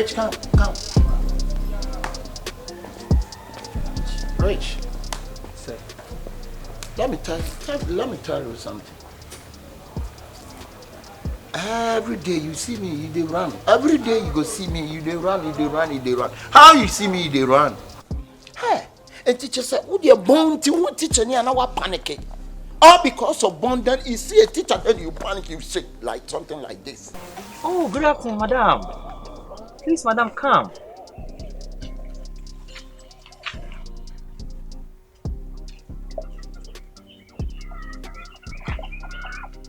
Rich, come. Rich. Sir. Let me tell you something. Every day you see me, you dey run. Every day you go see me, you dey run. How you see me, you dey run? Hey, and teacher said, "Would you born to one teacher and now panic?" All because of bond, then you see a teacher, then you panic, you sick like something like this. Oh, good afternoon, madam. Please, madam, come.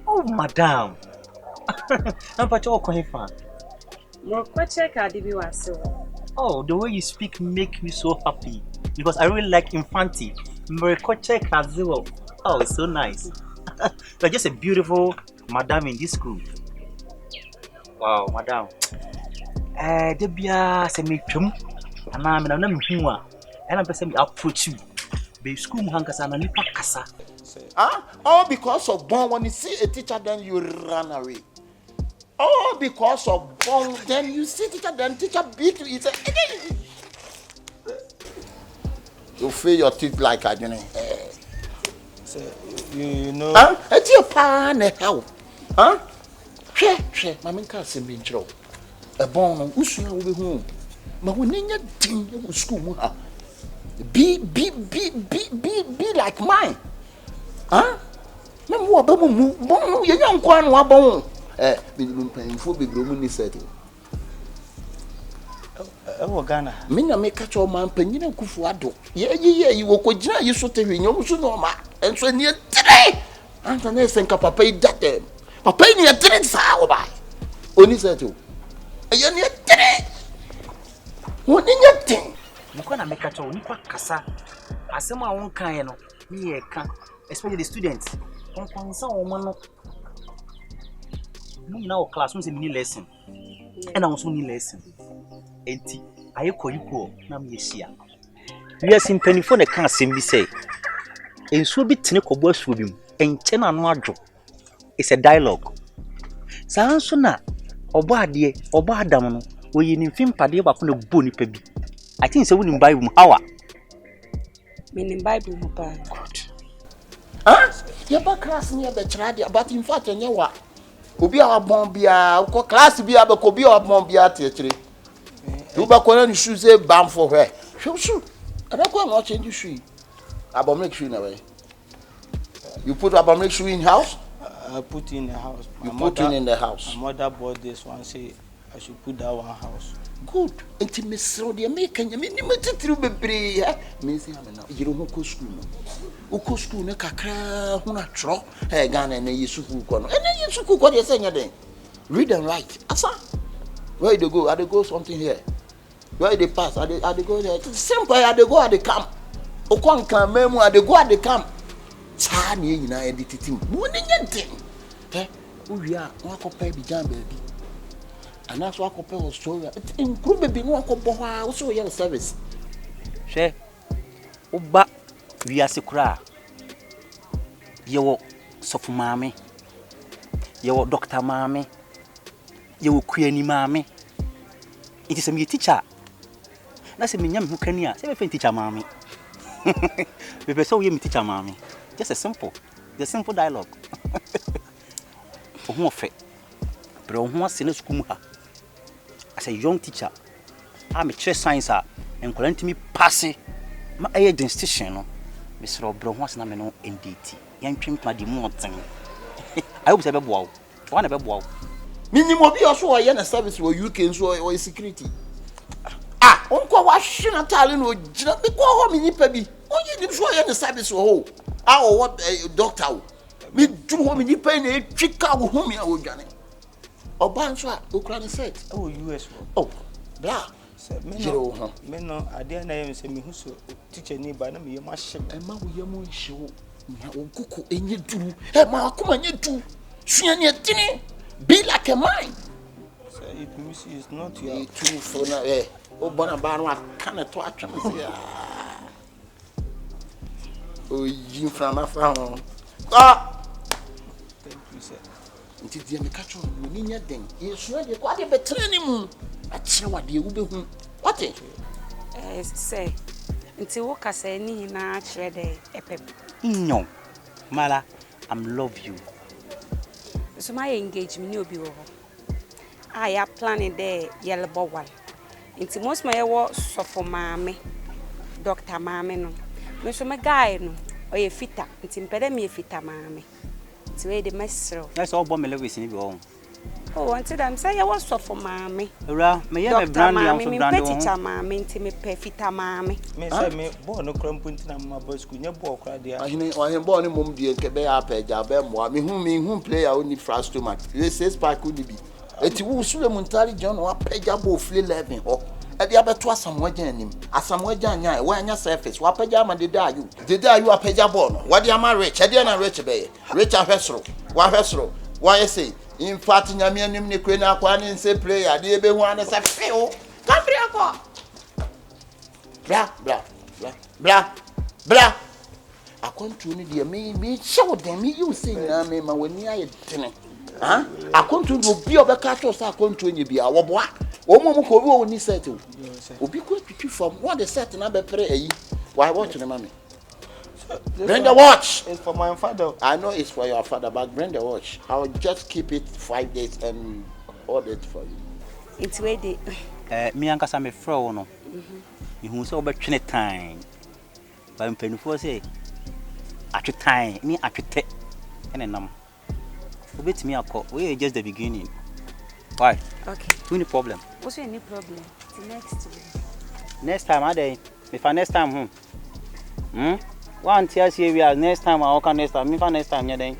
Oh, madam. I'm Pacho fan. Oh, the way you speak make me so happy because I really like Infanti. Oh, it's so nice. You're just a beautiful madam in this school. Wow, madam. Debia se me twum. Ana me na me hu a. And I'm approach you. Be school hankasa na nipa kasa. All because of bond. When you see a teacher, then you run away. All because of bond. Then you see teacher, then teacher beat you. Say, you feel your teeth like I don't know. You know. It's your pan help. Share. My man can't see me in a bond. Usu will be home. But when you think you school, be like mine. Me mo ba mu bon ye yan kwa no abon me paying for be gromu ni settle Ghana me na me catch your man panyina kufu ado ye you ko gina yi so te hwenya so no ma enso ni tere anta na senka papa yi date papa ni tere sa wo bai oni settle ye ni tere woni nyete mo ko na me catch oni pa kasa asema won kan ye no me ye kan especially the students. On concern woman no now class we say mini lesson and I also need lesson enti ayeko na me hia we are simpany for the can asem bi say enso bi tene kobo asuo bi mu enche na no adwo it's a dialogue sanso na obo adam no we yin mfimpade ba ko na bo nipa bi I think say we in Bible how meaning Bible mo pa good Yaba class near the trade, but in fact, and yawa. Ubi our bombia, class be able to be our bombia theatre. You back on shoes a bam for her. Shoot. I don't go and change you shoe. About make shoe in a way. You put about make shoe in house? I put in the house. You put in the house. My mother bought this one, say I should put that one house. Good. Intimate so the American, you mean you must through be Missy, you don't go school. Uko school ne kakra huna tro Ghana na yesuku ko no ene yesuku ko de senya den read and write asa where they go go something here where they pass I they go there simple I they go at the camp okon kan memu I they go at the camp sa na nyina e dititim woni nyenten uwi a wa kopa bi jan baby ana so akopa Australia in group baby no akopo ha wo so ye service she uba we are secure. You sofu mami. You doctor mami. You queenie mami. It is a me teacher. That's a minyam who can hear. Say teacher mami. We so you teacher mami. Just a simple dialogue. For who fe. Bro who was in school as a young teacher. I'm a chess science and calling me passing my agent station. Mr. Bro wants na me no NDT. Yan twim pa di mo ten. I hope say be boa. One be boa. Minimum bi also o ye na service wo UK so o security. Onko wa hwe na tale no gina be ko ho me nipa bi. Onye ni so ye na service wo ho. O what doctor wo. Me dum ho me nipa na etwika wo ho me a wo dwane. Oba nso a okura ne set. US. Oh, blah. Me no ade na yem se me hu so teacher ni ba na me yem ahye ma wo yem nhye wo nya okuko enye duru ma akoma nye du sua ne tini be like a mine so it means it's not your too for na o bona ba no aka na to atwem se o yin from afa ho thank you sir nti dia me ka cho no ni nya den ye sua de kwa de betre ni mu akyerɛ wade wobɛhu wate say until wo ka say ni na kyerɛ de epep No. Mala, I'm love you. so my engagement ni obi wo ho ya planning there yellow bowal until most my wo sofo maame doctor maame no me so me guy no oye fita until mpede me fita maame until we de mesro That's all bomb Lewis ni bi ho. oh until them say you was sofo maame Ura, me ye me brand am so brand me teacher maame until me pe fita maame me say me ball no kram punti na ma boy school nye ball kra dia ahene ball ni mom die nke be ya peja be moa me hu player oni frustoma we say spark uni bi eti wo sule muntari John wa peja ball fle 11 ho e dia beto asamwaja anim asamwaja anya wa anya surface wa peja ma de ayu a peja ball no wa dia ma rich e dia na rich be rich ahwesoro wa hwesoro wa say in fact nyame anim ne kure na akwa ne nse player de ebe hu ane se feo kambre akọ bra akontu ni de me show dem you say na me ma wani aye tene ha akontu no bi obeka to say akontu enye bia wo boa wo mu ko bi wo ni set o obi ko twitwi from what the set na be pre ayi why watch ne mama bring the watch. It's for my father. I know it's for your father, but bring the watch. I'll just keep it 5 days and order it for you. it's where they Me ankasa me fro no. You say obetwene time. Ba mpanifo say atwe time, ni atwete ene nam. Obetimi akọ, we just the beginning. Why? okay Any problem? what's any problem the next week Next time ade, me for next time One tears here we are next time I can next time me for next time nya den.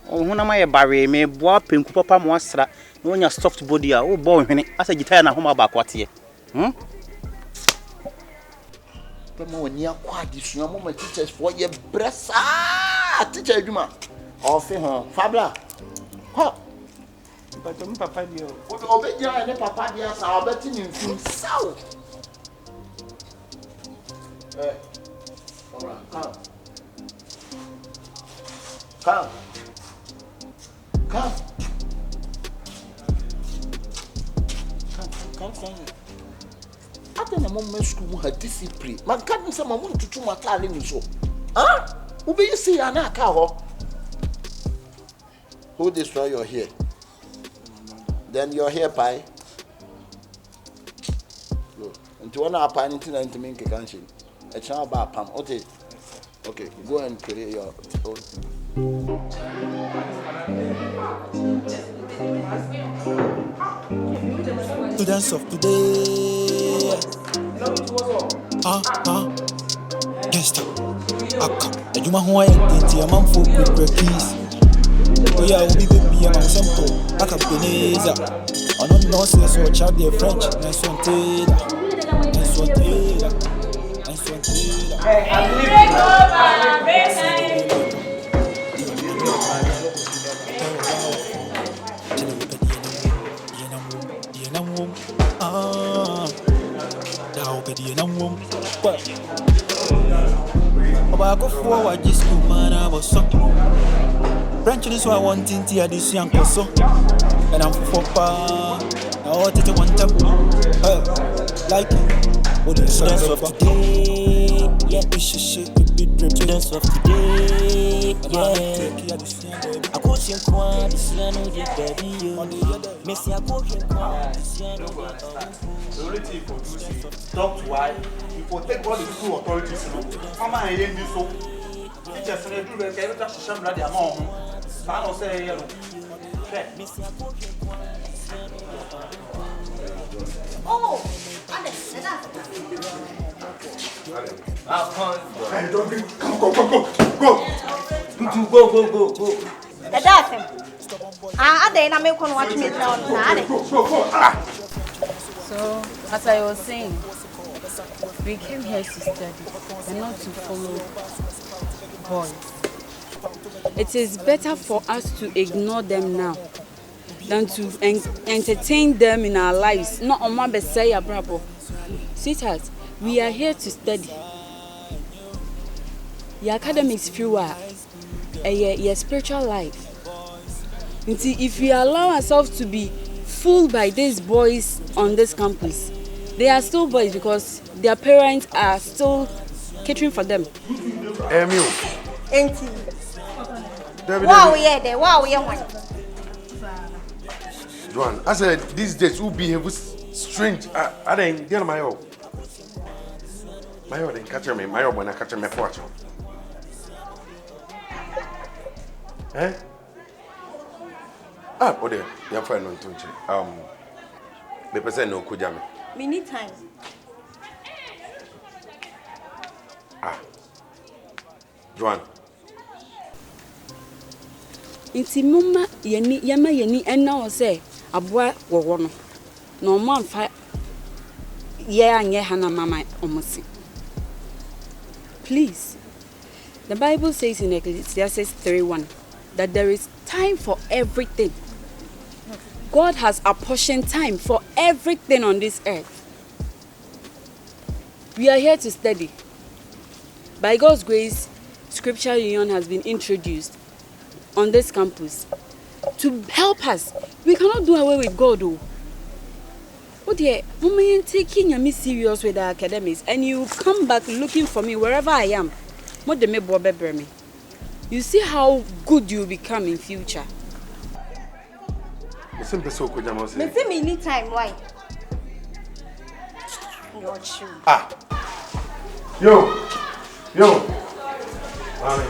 Ohuna ma ye bare me boa penku papa mo asra na onya soft body a o bo hwene asa gitaa na homa ba kwate. Pema wani akwa disua mo teachers for ye bresa teacher adwuma ofe ho fabla ho But papa dio obeja ne papa dia sa obeti ni mfim saw alright come Ate na mom school mu ha discipline. Man kan say mom tutu matale ni so. Ube you see ana aka ho. Who destroy your hair? Then your hair pie. Look. Until one apa ni tina ntimi nke kanshi. E chan ba pam. Okay, go and create your own. Students of today. Gangsta. Aka. Ejuma ho aye tete amanfo quick keys. Oya obi baby am simple. Aka Beneza. Ono no say so child the French. Nice one tailor. Hey, I'm leaving. I go forward this school man I was so French is what I want in tea this young so and I'm for pa I want it one time like what is the of today yeah shit students of today yeah I go sing kwa this year no the baby yo Messi I go sing kwa this year no the only thing for do is talk to why you take all the school authorities mama and yen do so teachers say do be get that sham blood am on fa no say yellow oh Alex hey don't be go that's him ade na me kono watch me now ade so as I was saying we came here to study and not to follow boys. It is better for us to ignore them now than to entertain them in our lives. Not on my best say, bravo. Sweetheart, we are here to study. Your academics fuel your spiritual life. If we allow ourselves to be fooled by these boys on this campus. They are still boys because their parents are still catering for them. Emil. Auntie. Wow, yeah, there. Wow, yeah, one. Joan, I said these days who behave strange. I didn't get my own. My own didn't catch me. My own when I catch me for eh? Ah, oh there. You're fine on Tunchi. The person no kujame. We need time. Ah. Joan. Inti mama yeni ena o say aboa wowo no. No man fa ye anye hana mama omosi. Please. The Bible says in Ecclesiastes 3:1 that there is time for everything. God has apportioned time for everything on this earth. We are here to study. By God's grace, Scripture Union has been introduced on this campus to help us. We cannot do away with God. Oh dear, Mama, taking me serious with our academics, and you come back looking for me wherever I am. You see how good you become in future. Me need time, why? Your shoe. Ah. Yo. Mommy.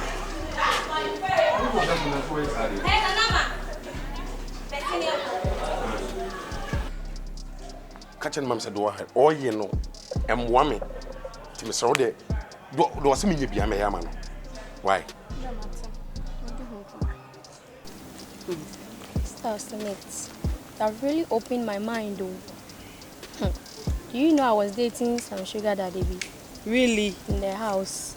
Catching mom said, "Do I? Oh, you know, I'm woman. To Miss Rode, do I see me be a man? Why? Stars to mates. That really opened my mind, though. Do you know I was dating some sugar daddy? Really? In the house.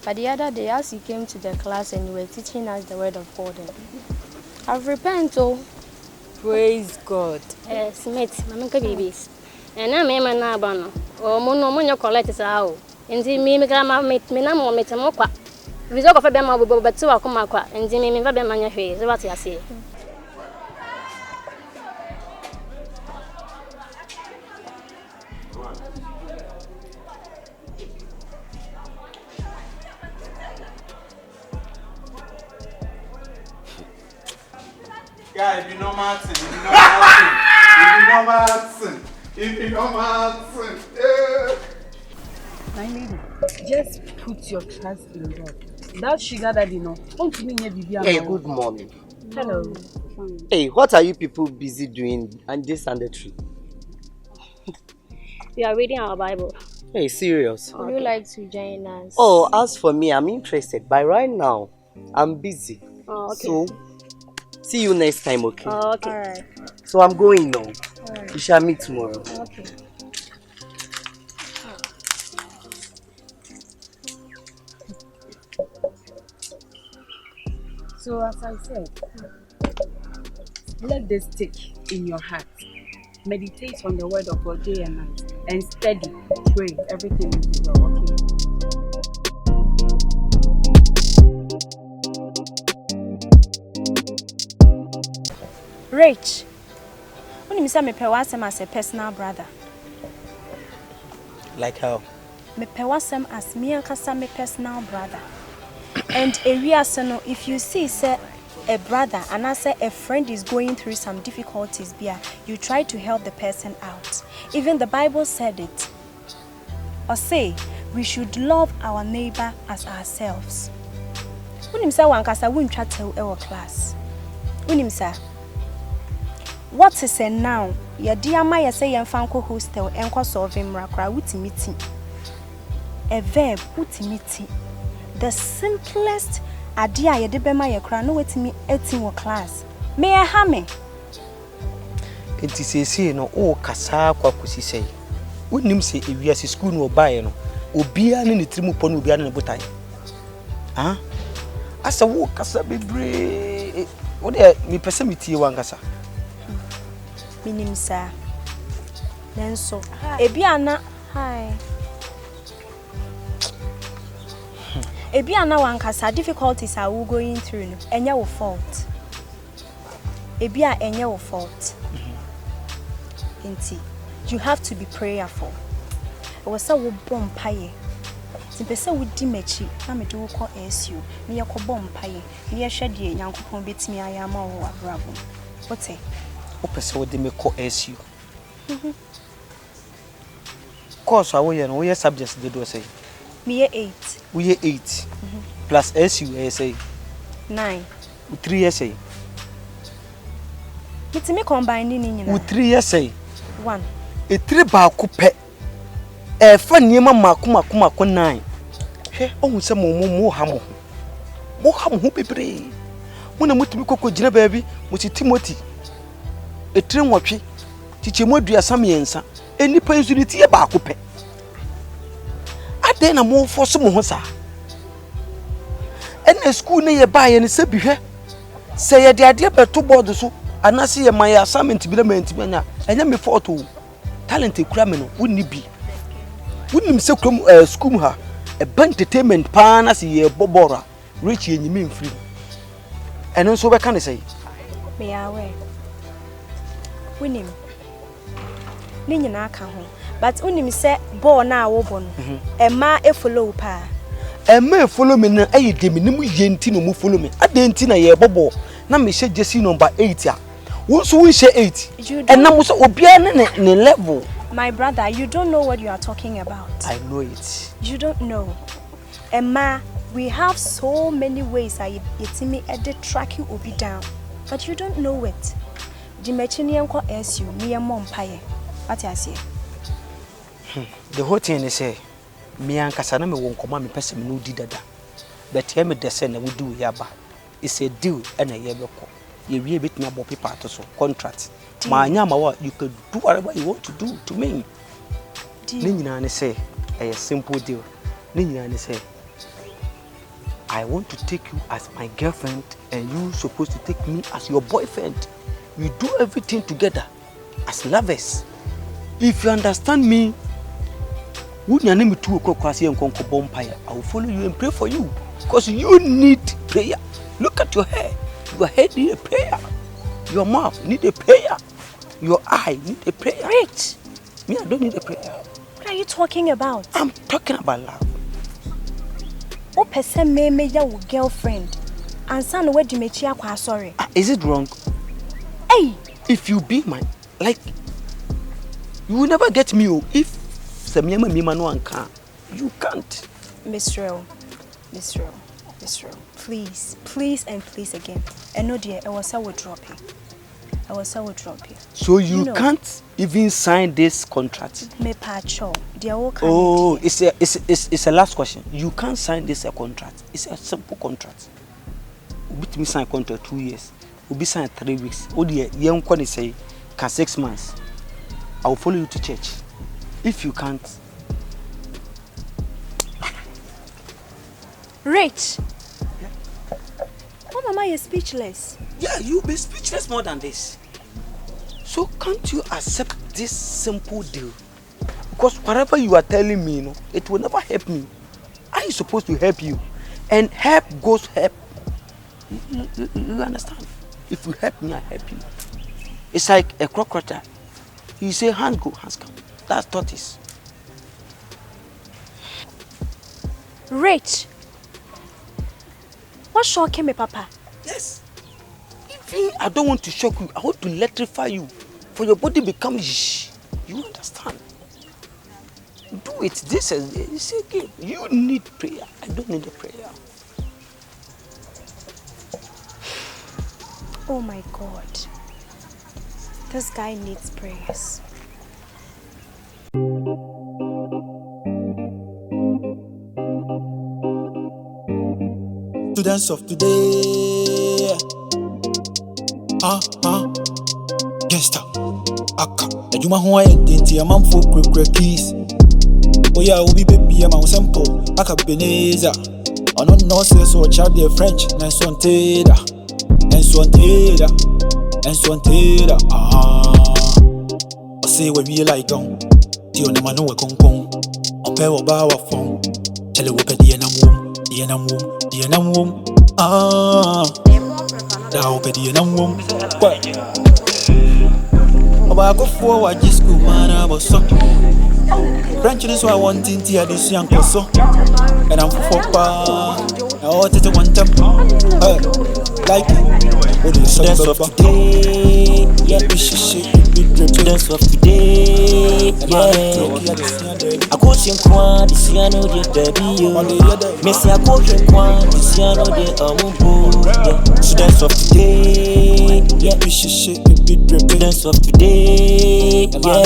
But the other day, as you came to the class and you were teaching us the word of God, I've repented, oh. Praise God. Smith, Mamma babies. And I'm a man now, or Mono collect us out. And see me, Grandma, me, no more, me, Moqua. Result of a bema, but 2 o'clock, and see me, Mania face. What I say. Yeah, if you know Martin, My lady, just put your trust in God. That sugar daddy, no. Hey, good morning. Hello. Hey, what are you people busy doing and this and the tree? We are reading our Bible. Hey, serious? Would you like to join us? Oh, as for me, I'm interested. But right now, I'm busy. Oh, okay. So, see you next time, okay? Oh, okay. Alright. So I'm going now. Alright. We shall meet tomorrow. Okay. So as I said, let this stick in your heart. Meditate on the word of God day and night. And study, pray, everything will be well, okay? Rach, when you say me pewasem as a personal brother. Like how? Me pewasem as me and kasa me personal brother. And area no, if you see say a brother and I say a friend is going through some difficulties, you try to help the person out. Even the Bible said it. Or say we should love our neighbor as ourselves. When you say one kasa won't try to our class. When you say what is a noun? Ya dear Maya say and fanko hostel and co solving rakra utimiti. A verb utimiti. The simplest idea ya de bema ya kra no wetimi etin wo class. Me ya ha me. Enti sesi no o kasa kwa kusi sei. Wonim se ewiase school no obae no. Obia ne trimu pɔ no obia ne botai. Ah? Asa wo kasa bebre. Wo de me pese metie wan kasa. Minim sa. Nenso ebia na hi. Ebia na wan kasa difficulties are we going through no. Enya wo fault. Ebia enya wo fault. Inti, you have to be prayerful. I was so bomb pie. Simpesa would dimechi, I'm a do call SU, near Cobom pie, near Shady, young Copon beats me, I am all a bravo. What's it? Opesa would me call SU. Course, I will know subjects they do say. Me 8. We 8 plus SU, say 9. 3 essay. It's me combining with 3 essay. 1. A 3 bar coupe. A funny mamma kuma 9. Hey, oh, some more ham. More ham who be brave. When I went to Coco Gina baby, was it Timothy? A train watchy. Teach him what do you some any pains with the bar coupe. I then am more for some hosa. And a school near by and say, be here. Say, the idea but 2 boards so. And I see my assignment to be the man to me, and then before to talented criminal wouldn't be. Wouldn't him so school her a bank entertainment pan as a bobora, rich and you mean free. And also, what can I say? May I wear? Win him. Nini na aka ho. But unim say ball na wo bo no. E ma e follow pa. E ma follow me na ayi de me nimu yenti no mu follow me. Adenti na ye bobo. Na me share jersey number 8 a. Wonso we share 8. And na mo so obia ne level. My brother, you don't know what you are talking about. I know it. You don't know. Emma, we have so many ways I yetimi edit track you obi down. But you don't know it. The mechanian ko SU me mom paye. What I say? The whole thing is say me ankasa na me won koma me pese me no di dada. But here me the say na we do yaba. It's a deal and a year beko. You really bit me about paper to so contract. My nyama you can do whatever you want to do to me. Nina say a simple deal. Nina say I want to take you as my girlfriend and you supposed to take me as your boyfriend. We do everything together as lovers. If you understand me, would your name to a and conquer bonfire? I will follow you and pray for you because you need prayer. Look at your hair. Your head need a prayer. Your mouth need a prayer. Your eye need a prayer. Rich. Me, I don't need a prayer. What are you talking about? I'm talking about love. O person me your girlfriend. And son where do me sorry. Is it wrong? Hey! If you be my like you will never get me if Samyama Mimano and can. You can't. Miss Real. Please and please again. And no dear, I was so dropping. So you can't even sign this contract. Me pacho. Oh, it's a last question. You can't sign this contract. It's a simple contract. With me sign contract 2 years. Will be signed 3 weeks. Oh dear, young one say can 6 months. I will follow you to church. If you can't. Rich. Yeah. Oh, Mama, you're speechless. Yeah, you'll be speechless more than this. So can't you accept this simple deal? Because whatever you are telling me, it will never help me. I'm supposed to help you. And help goes help. You understand? If you help me, I help you. It's like a crocodile. You say hands go, hands come. That's tortoise. Rich. What shocking me, Papa? Yes. Even I don't want to shock you. I want to electrify you. For your body become shh. You understand? Do it. This is a game. You need prayer. I don't need a prayer. Oh my God. This guy needs prayers. Students of today. Gangsta. Aka. Ejuma ho ayenti amam fo krekre keys. Oya obi baby am simple. Aka Beneza. Ono no say so Likee the French. Confrontation. I say we be like on. Dio na manu we konkon. On pe wo ba wa fon. Tell we pe die na mum. Da wo pe die na mum. Oba go forward this school man I was so. French is what I want in tea this young so. And I'm for pa. I want it to one time. Like dance of today. Yeah, we should shake it. Dance of today. Yeah. I go sing quan this year no the baby. Messi I go sing quan this year no the amumbo. Yeah. Dance of today. Yeah, we should shake it. Dance of today. Yeah.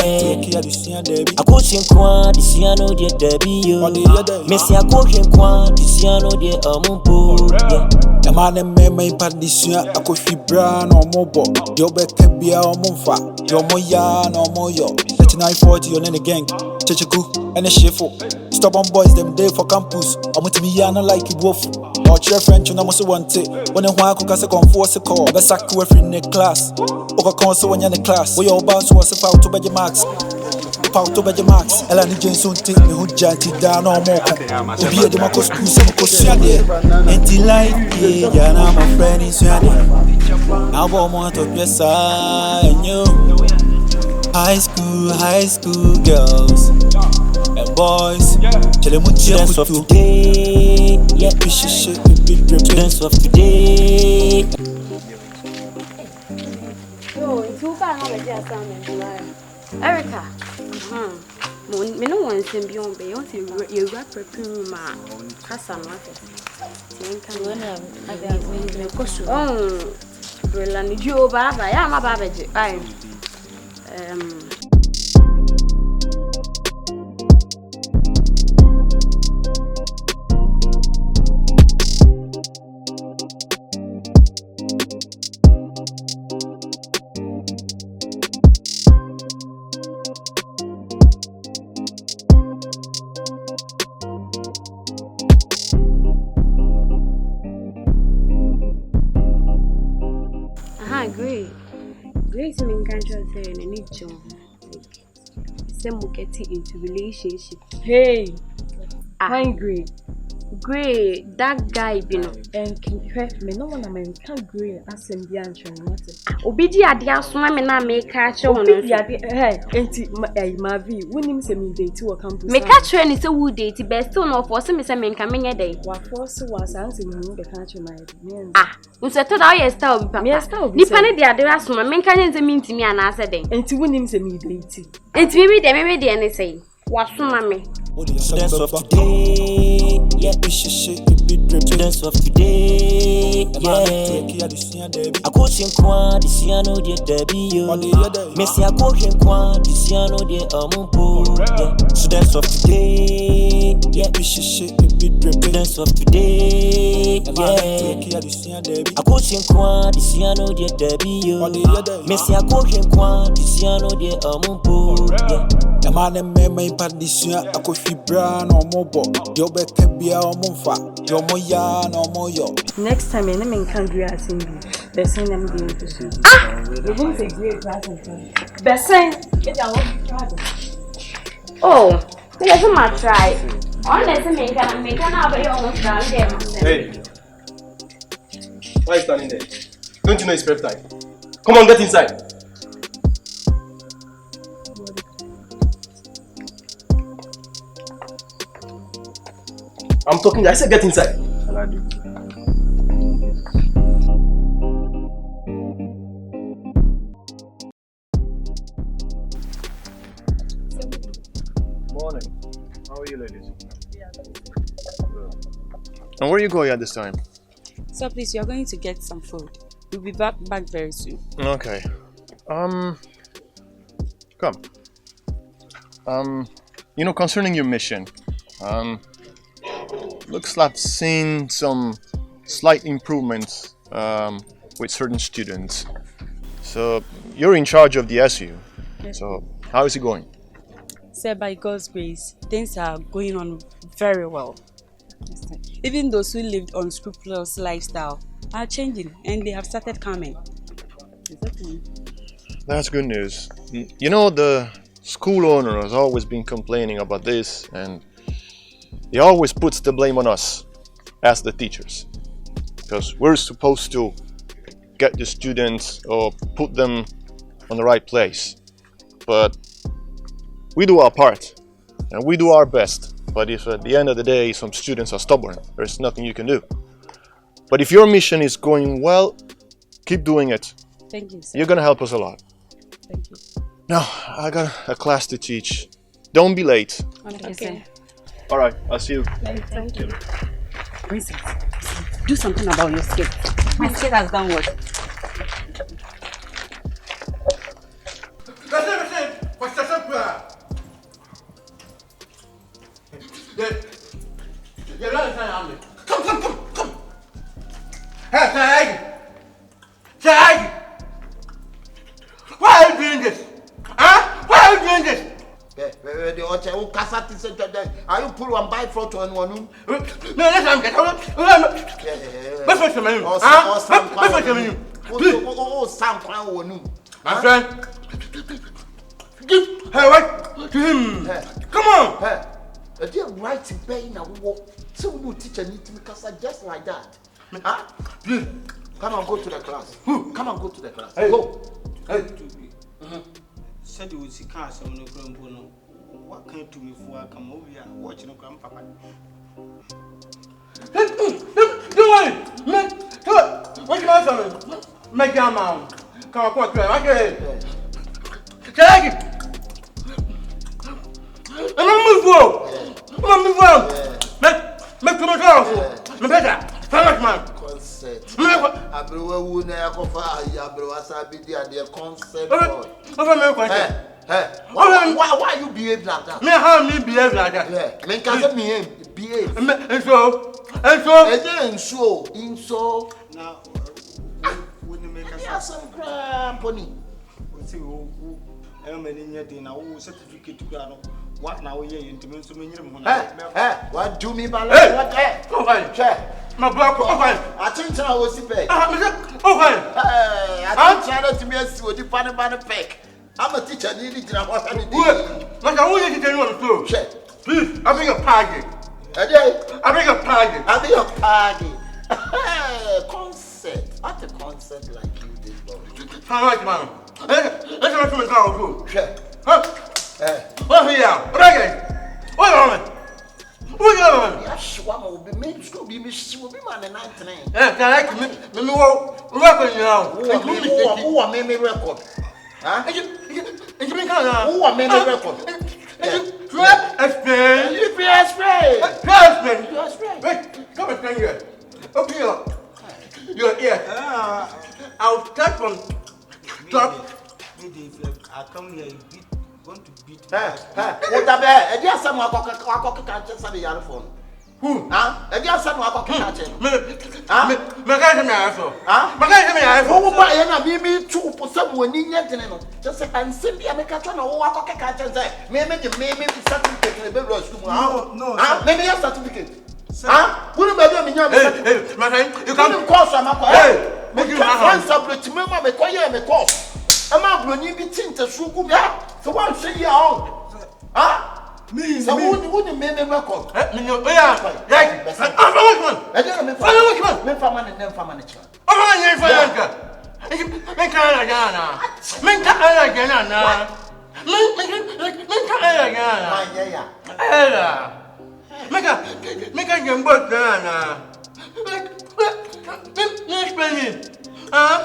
I go sing quan this year no the baby. Messi I go sing quan this year no the amumbo. Yeah. The man and me may part this year. I could feel brown or mobile. Your back can be our monfa. Your moya no more yo. 3940 on any gang. Checheku and a shefo. Stubborn boys, them day for campus. I'm with me, I don't like it wolf. Or chair French, and I must want it. When I want to cast a conforce a call, I sack to every in the class. Or console when you're in the class. Where your boss was a out to bed your marks. Out to bed your marks. Elani Jameson take me who janty down or more. To be a democracy, some question there. Anti life, yeah, now my friend is ready. I want to be a sign, you. High school girls and boys. Tell them what dance of today. Yeah, we should shake it. Dance of today. Yo, it's too far now. Let's Erica. Me no one send beyond beyond you rap perfume ma. Casa no Oh, Berlani Joe Baba. Yeah, my babaji. Great men can't just say in any job. Some will get into relationship. Hey, I'm great. Great, that guy, you know, and can you help me? No one American great as in the answer. Obedi adia so me na me catch on. Obedi adia enti my view. When him say me date to campus. Me catch any say who date best still no force me say me nka me nye dey. Wa force was answer me be catch my head. Unse to da yes style bi papa. Ni pane de adia so me nka nye say me ntimi ana ase den. Enti when him say me date. Enti me de any say. Wa so ma me. Dance of today, yeah, we should shake it. Dance of today, yeah. I go sing quan, this year no the baby. Messi I go sing quan, this year no the amumbo. So dance of today, yeah, we should shake it. Dance of today, yeah. I go sing quan, this year no the baby. Messi I go sing quan, this year no the amumbo. The man and me may part this year. I could feel brown or mobile. Your back can be our monfa. Your moya no more yo. Next time, any man can do as in the same them going to see. You're going to great class and fun. Bessie, get our Oh, there's a match try. Unless a man can make an hour your down there. Hey, why are you standing there? Don't you know it's prep time? Come on, get inside. I'm talking, I said get inside. And I do. Morning. How are you ladies? And where are you going at this time? So please, you're going to get some food. We'll be back very soon. Okay. Come. You know, concerning your mission, looks like I've seen some slight improvements with certain students. So you're in charge of the SU. Yes. So how is it going? Sir, by God's grace, things are going on very well. Even those who lived unscrupulous lifestyle are changing and they have started coming. That's good news. You know, the school owner has always been complaining about this, and he always puts the blame on us as the teachers, because we're supposed to get the students or put them on the right place. but we do our part and we do our best. But if at the end of the day some students are stubborn, there's nothing you can do. But if your mission is going well, keep doing it. Thank you, sir. You're gonna help us a lot. Thank you. Now, I got a class to teach. Don't be late. Okay. All right, I'll see you. Thank you. Princess, do something about your skirt. My skirt has done what? Come. Hey, Shag! Why are you doing this? Huh? Why are you doing this? Are you pull one by front on one? No, that's I'm getting. Oh, Sam Crown. My friend. Hey, what? To him. Come on. Hey. A dear right to pay now. So we teacher need to make us just like that. Huh? Please. Come and go to the class. Come and go to the class. Hey. Go. Hey. Said you would see cars on the ground. What can you do me for? I come over here watching a grandpapa. Do it! What you want? Make your mom. Come on, okay. Take it! I'm gonna move on. Make too much house. Me better. How much man? Concert. Abro na yakofa abro asabi dia the concert boy. Why you behave like that? Me how me behave like that? Yeah. Me can say me behave. And so. Now when you make us some company. We see who certificate to go. What now? We are intimate to me. What do me by what? Oh, check. My block. I think I was pay. I'm trying to be with the funny by the fake. I'm a teacher. Needed to what I do. Like I want you to tell you what to do. Check. Please, I bring a party. I bring a party. I bring a party. Concert. What a concert like you did, boy. All right, man. Let's go to the car. Check. What here? What on it? What on it? Yes, one will be made to be Miss will be man and 99. Yes, I like me. Record now. Who are made me record? Huh? And you make who are made me record? Explain. You be explain. Wait, come and stand here. Okay, you're here. I'll start from top. I come here. Going to beat me. What about? If you have someone who can say the other phone. Who? Huh? If you have someone who can say. Huh? Me can't say me huh? Me can't say me who buy na me too for someone in yet no. Just say and simply I make a turn who can say. Me certificate be rush to. No. Huh? Me your certificate. Huh? Who be me your certificate? My friend, you can't course am akwa. Hey, me you have separate me me koye me course. Am I blowing be tinte suku ya? So what say you on? Huh? Me. So who the main record? Me no yeah. Right. I don't me for. Me for man and them for manage. Oh man, you for yanka. Me can la gana. Me can la gana. Me can la gana. Yeah. Ella. Me can get both gana. Me explain. Huh?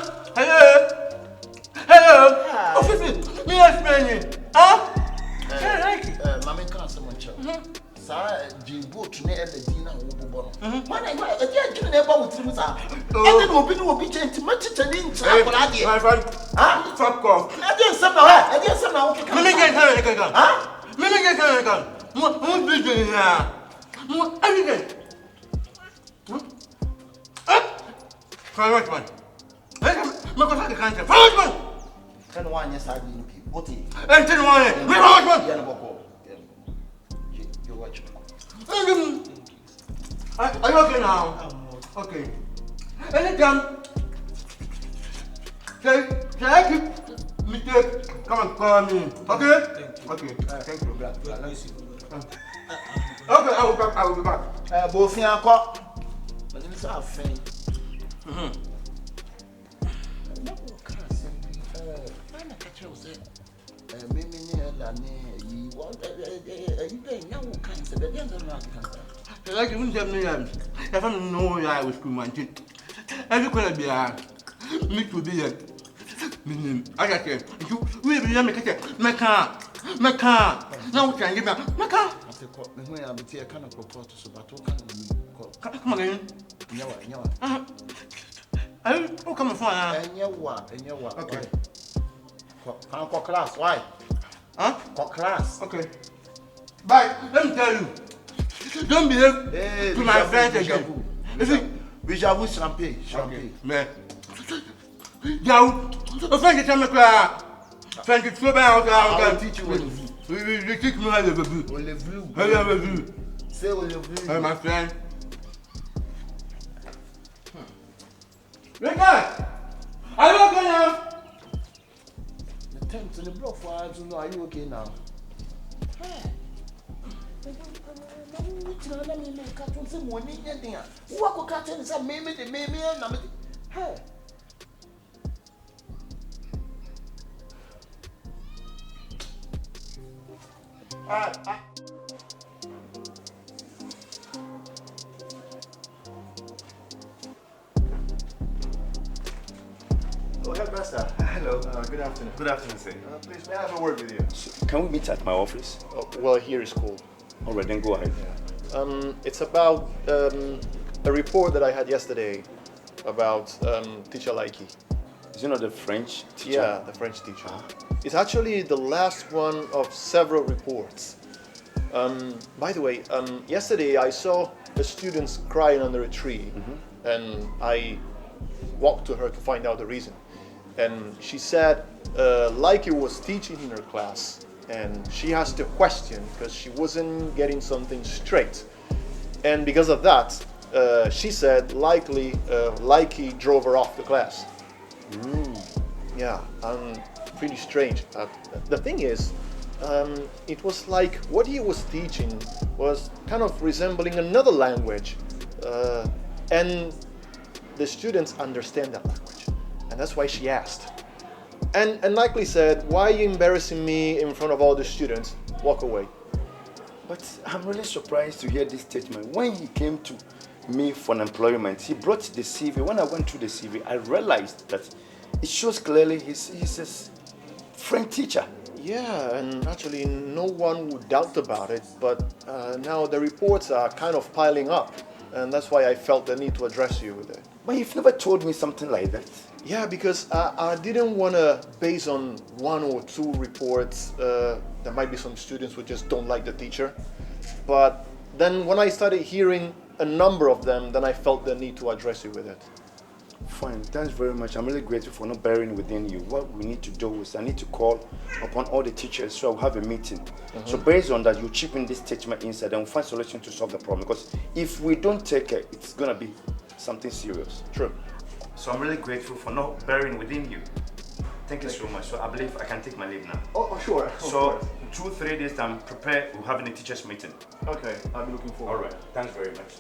Hello. Officer, me explain. Huh? Mama can't say much. Sir, Jimbo to near the dinner will be born. Man, I didn't never with him, sir. I didn't be changed much to me. My friend, fuck off. I didn't say no. Let me get her again. Huh? Let me get her again. What be doing now? What everything? Private man. Look at the country. Private man. 10 1 yes, I mean, what is it? 10 1. You watch me. Are you okay now? Okay. Anytime. Can I keep mistake? Come and call me. Okay? Okay. Thank you. Okay, I will be back. Both here, call. But this is our friend. Like you tell me, if I know I was commanding, every color be me to be a I got it. You will be a Mecca. Now can give me Mecca. I be a kind of propose to but come again. I will come for and your what. Okay. Come class, why? Huh? Class. Okay. Bye. Let me tell you. Don't behave to my friend again. Bijou champagne. Man. Now, a friend tell me cry. Friend is so bad. I'll teach you. You teach me how to do. How to do. Say what you do. Hey, my friend. Are you okay now? The temps in the block for I don't know. Are you okay now? Oh, headmaster. Hello. Good afternoon. Good afternoon, sir. Please, may I have a word with you? Can we meet at my office? Well, here is cool. All right, then go ahead. It's about a report that I had yesterday about teacher Likee. Is it not the French teacher? Yeah, the French teacher. It's actually the last one of several reports. By the way, yesterday I saw the students crying under a tree, and I walked to her to find out the reason. And she said Likee was teaching in her class, and she asked a question because she wasn't getting something straight. And because of that, she said Likee drove her off the class. Yeah, pretty strange. The thing is, it was like what he was teaching was kind of resembling another language, and the students understand that language, and that's why she asked. And Likee said, "Why are you embarrassing me in front of all the students? Walk away." But I'm really surprised to hear this statement. When he came to me for an employment, he brought the CV. When I went through the CV, I realized that it shows clearly he's a French teacher. Yeah, and actually no one would doubt about it, but now the reports are kind of piling up, and that's why I felt the need to address you with it. But you've never told me something like that. Yeah, because I didn't want to base on one or two reports. There might be some students who just don't like the teacher. But then when I started hearing a number of them, then I felt the need to address you with it. Fine, thanks very much. I'm really grateful for not bearing within you. What we need to do is I need to call upon all the teachers, so I'll have a meeting. So based on that, you chip in this statement inside and we'll find a solution to solve the problem. Because if we don't take it, it's going to be something serious. True. So I'm really grateful for not bearing within you. Thank you so much. So I believe I can take my leave now. Oh, sure. So 2-3 days time, prepare. We're having a teachers meeting. Okay, I'll be looking forward. All right. Thanks very much.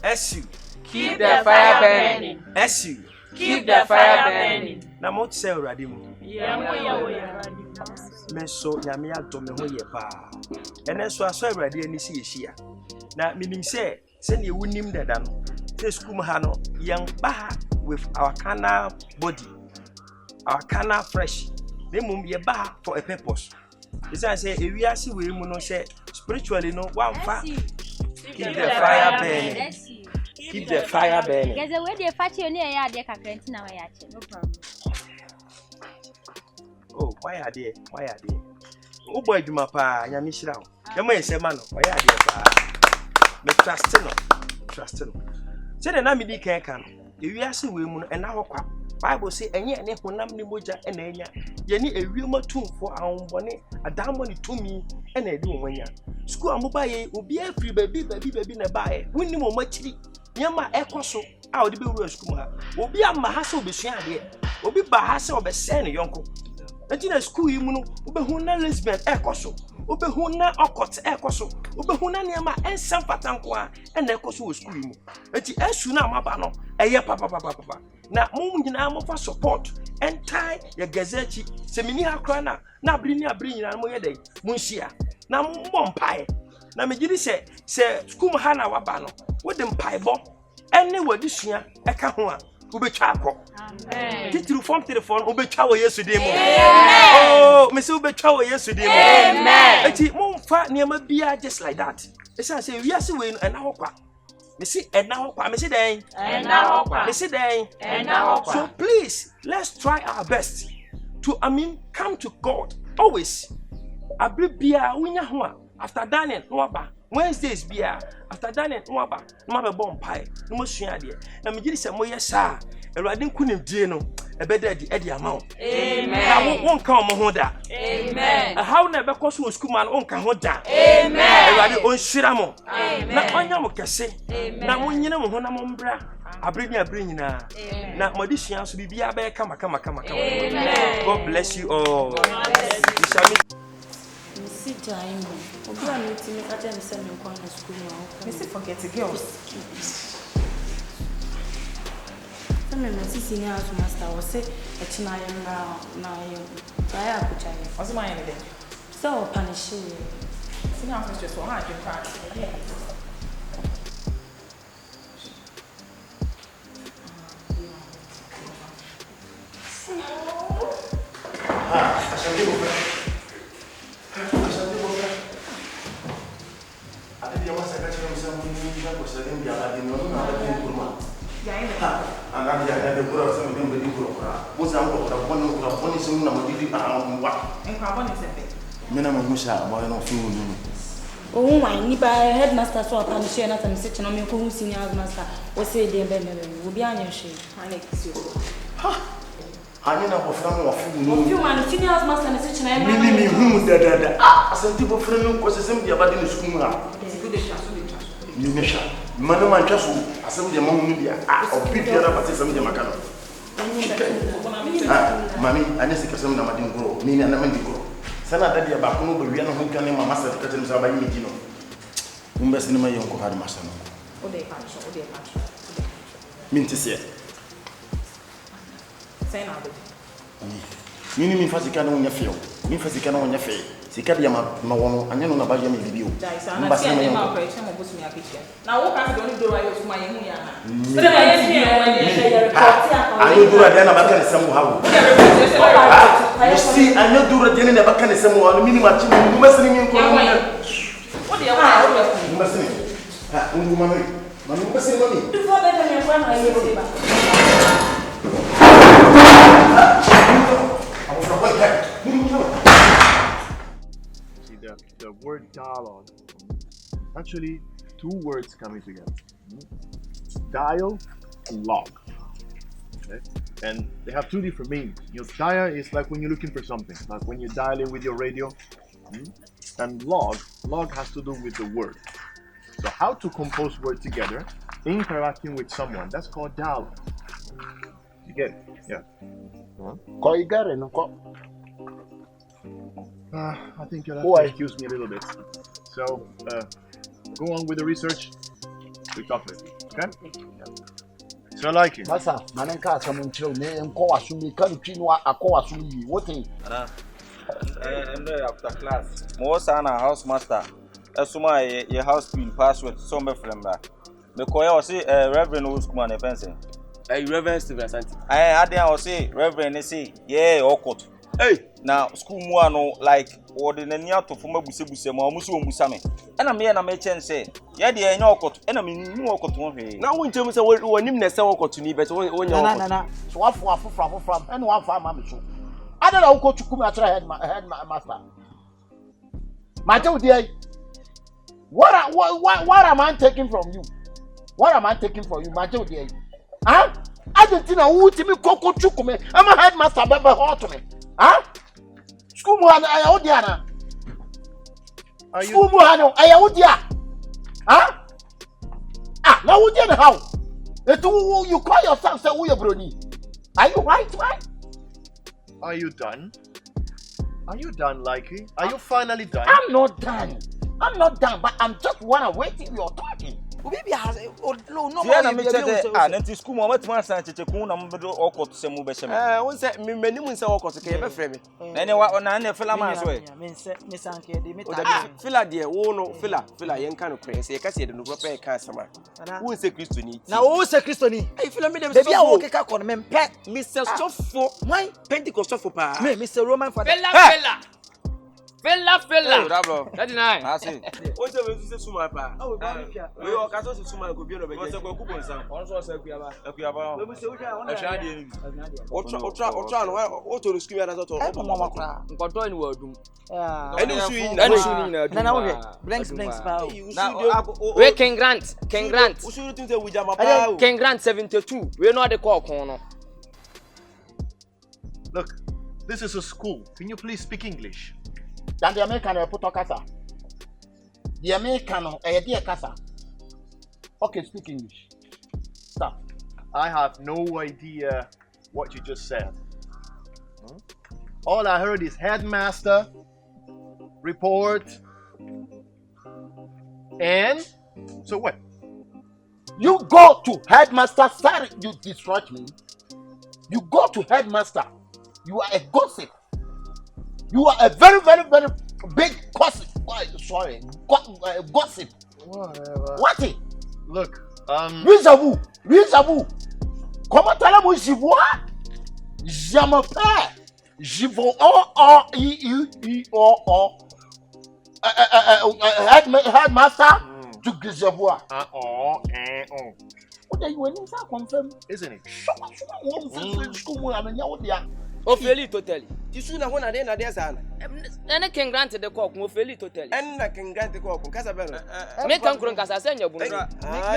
SU. Keep the fire burning. SU. Keep the fire burning. Na mo tse urade mu. Me so nyame adom me ho ye pa. Ene so aso urade ani si yehia. Na minim se ne wunim dada no. Se school mu ha no yen ba with our carnal body. Our carnal flesh. Ne mum ye ba for a purpose. It's say ewiase we mu no say spiritually no one fa. Keep the fire burning. Keep the fire burning. There's a way they fight you near ya, they can't now. No problem. Oh, why are they? Why are they? Oh boy, do my pa, Yamishra. You may say, man, why are they? Me trust no. Say the name can't come. If you ask women and now, Bible say, and yet, Neponam Nimoja and Enya, Yenny a real tomb for our money, a damn money to me, and I do when ya. School mobile will be a free baby in a buy. We need more much. Yama Ecoso, I would be Roskuma. Will be a Mahaso Bessian, will be Bahasa or Bessan, Yonko. And in a school, you know, Ubehuna lesbian Ecoso, Ubehuna Okot Ecoso, Ubehuna Yama and San Patanqua, and Ecoso school. And the Esuna Mabano, a ya papa. na mo nyina mo fa support entai ya gazechi se mini akra na abri nyina mo yedai mo nhia na mo mpae na me gidi se school ha na waba no wo de mpae bo ene wadisua eka ho a wo betwa akọ amen titiri form telephone wo betwa wo Yesu dem oh me se wo betwa wo Yesu dem amen eti mo mfa niam bia just like that esa se wiase we no ena ho kwa me see ena ho kwa me see den ena ho kwa me see den ena ho kwa so please let's try our best to come to God always abri bia wunya ho a after Daniel no aba Wednesdays bia after Daniel no aba no ma be bomb pie no mo sua de na me gidi se mo yesa Erade nkunim die no ebeda di edi amount amen na won ka mo ho da amen how na be koso school man won ka ho da amen Erade on shira mo na onya mo kese na mo nyina mo ho na mo mbra abri nyina na mo di sua so bibia be kama amen God bless you all Missy Jaime, obi a no ti me ka tell me say me kwa na school now. Missy forget girls. Me senior house master was say etina yemra na yem. Try akucha. What's my name? So punish. Senior house just so hard to cry. Oh my, nipa headmaster so punish na tam se chino me ko hu senior house master o say dem be me obi anya hwe ha ani na ko fra mo wafu no obi man senior house master na se chino e mi hu da asanti bo fra no ko se sem dia bade no school ha ni me sha mano man twa so asem dia ma hu dia obi dia na pate sem dia makano mami ani se kasem na madin gro mi na mandi gro sana dadi ba ko no be wi na ho kan mama sa ta tem sa ba yi no umbe sinema yon ko hadi masano o de pa minti se sai na do mi fasika na wonya feo mi fasika na wonya fe sika dia ma wono anya no na ba ya me bibio mba sinema yon ko mo bosu mi apitia na wo ka do ni do ayo suma ye hu ya na se na ye fi en wani ye report ya ayo dura dia na ba kan semu hawo you see ayo dura dia na ba kan semu hawo mi ni ma chi mu ma sinema yon ko o de wa mba sinema ha undu mami mba sinema mi tu fo be me kwa na ye ba See, the word dialogue, actually two words coming together. Dial and log. Okay? And they have two different meanings. Dial is like when you're looking for something, like when you're dialing with your radio. And log has to do with the word. So how to compose words together, interacting with someone, that's called dialogue. You get it? Yeah. I think you'll have to excuse me a little bit. So, go on with the research. We talk later, okay? Yeah. So I like it. Masa, manenka asamunchiro ne enko asumi kanutwi no akọ asumi what thing? After class. Mo sana house master. Esuma ye house bill password so me fremba. Me koya o say reverend old school man e fencing. Reverend Stephen Asante. Adian o say reverend say yeah okot. Hey, now school mu ano like ordinary out of mabusebuse ma omuso omusa me. Na me na me chen say yeah dey enya okot. Na me ni okot won hwe. Na won chen say wonim na say okot ni bet won nya okot. Na. So afufra and one farm am so. Ada na uko chuku me atra head master. My tell dey. What am I taking from you? What am I taking from you? My tell dey. Huh? Argentina ultimi koko chuku me. I'm a headmaster baba hot me. Huh? School mu aya odiana. School mu aya odia. Huh? Now odiana how? You call yourself say who you brony? Are you right, man? Are you done? Are you done, Likee? Are you finally done? I'm not done, but I'm just waiting you're talking. Baby has no Yeah, na me chete nanti school mo matuma san cheche kun na mbedo okot se mu be hye me. Won say me manim say okot ke be frɛ me. Na ne wa na ne fila man so e. Me san ke de me ta. Fila de wo no fila yen kan kwen say ka say de no pɛ ka sama. Won say Kristo ni. Na wo say Kristo ni. Hey fila me dem so. Baby awo keka kon me mpe. Mr. Sofo. Why Pentecost Sofo pa. Me Mr. Roman father. Fella. Hey, bravo. That's nice. I see. Won say we say suma pa. We o ka so suma go bi no be. Won say ko kupon sam. On so say akuaba. Akuaba. We say uja on. E hwa de ni. Otra no o to school ya na so to. E mo mama kra. Nkoto ni wadum. Any su yi na. Na wo blanks pa. Na we King Grant. Usuru tun say wuja ma pa. King Grant 72. We no dey call kon no. Look, this is a school. Can you please speak English? Dan the American put on casa. The American dear casa. Okay, speak English. Stop. I have no idea what you just said. All I heard is headmaster, report, and so what? You go to headmaster. Sorry, you distract me. You go to headmaster. You are a gossip. You are a very, very, very big gossip. Sorry, gossip. Whatever. What it? Look, Vis-à-vous. Comment allez-vous, j'y vois? Je m'appelle. J'y vois. Headmaster. Tu je vois. Isn't it? Ofeli totally. Isu na hona de na de sa na. Ene King Grant de call kun ofeli totally. Na King Grant call kun kasa be no. Me kan kun kasa se nya bunu. Me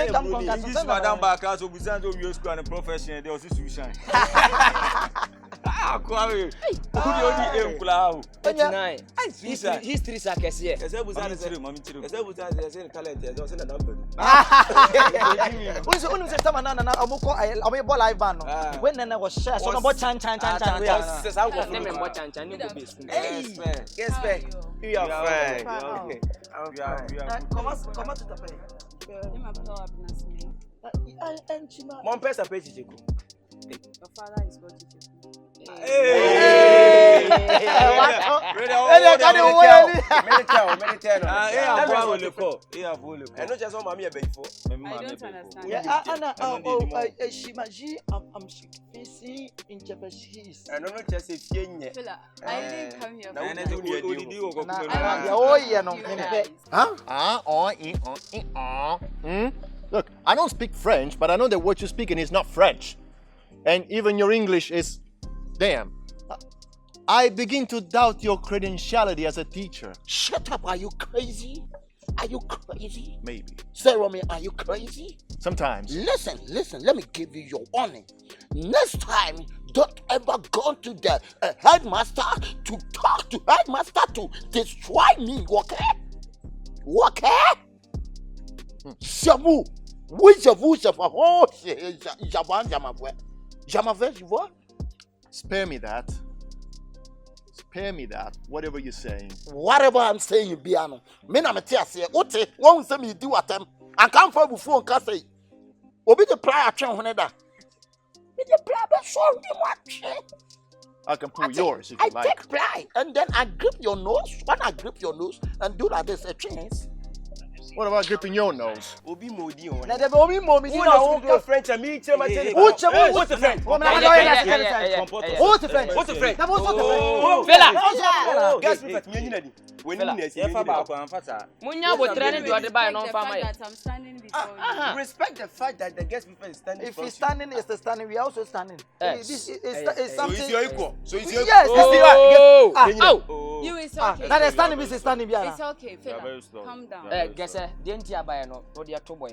kan kun kasa se madam ba ka so busan do we school and profession dey osi susan. Kwawe. Odi enkula o. 39. History sa kese. Kese busan se mami tiro. Kese busan se talent e so se na number. Unu se tama na amoko amo ball live ban no. When na go share so no bo chan. Se sa go me bo chan ni go be school. Yes, you are fine. Okay. Comment tu t'appelles? Je m'appelle Happiness. Mon père s'appelle Chicheko. Your father is called Chicheko. Hey! Look, I don't speak French, but I know that what you're speaking is not French. And even your English is, damn. I begin to doubt your credentiality as a teacher. Shut up, are you crazy? Are you crazy? Maybe. Sarah, are you crazy? Sometimes. Listen, let me give you your warning. Next time, don't ever go to the headmaster to talk to headmaster to destroy me, okay? Okay? J'avoue, Spare me that. Whatever you're saying. Whatever I'm saying, Biano. Me na me tia say, ote, won say me do atem. I come for before and say. Obi the prior atwen honeda. Me the prior be so much. I can pull yours if you like. I take pride and then I grip your nose. When I grip your nose and do like this, a chance. What about gripping your nose? Obi modi on. Na de obi modi na wo ka French me che ma tell. What's the French? What's the French? Fela. Guess me fat me nyina di. When you na see. Ba ko amfata. Munya bo training do the buy no farmer. I'm standing before you. Respect the fact that the guest before is standing. If he's standing, is the standing. We are also standing. This is something. So it's your equal. Yes. You is okay. That is standing. Is standing. It's okay. Fela, calm down. Guess the entire buy no. What they are to boy.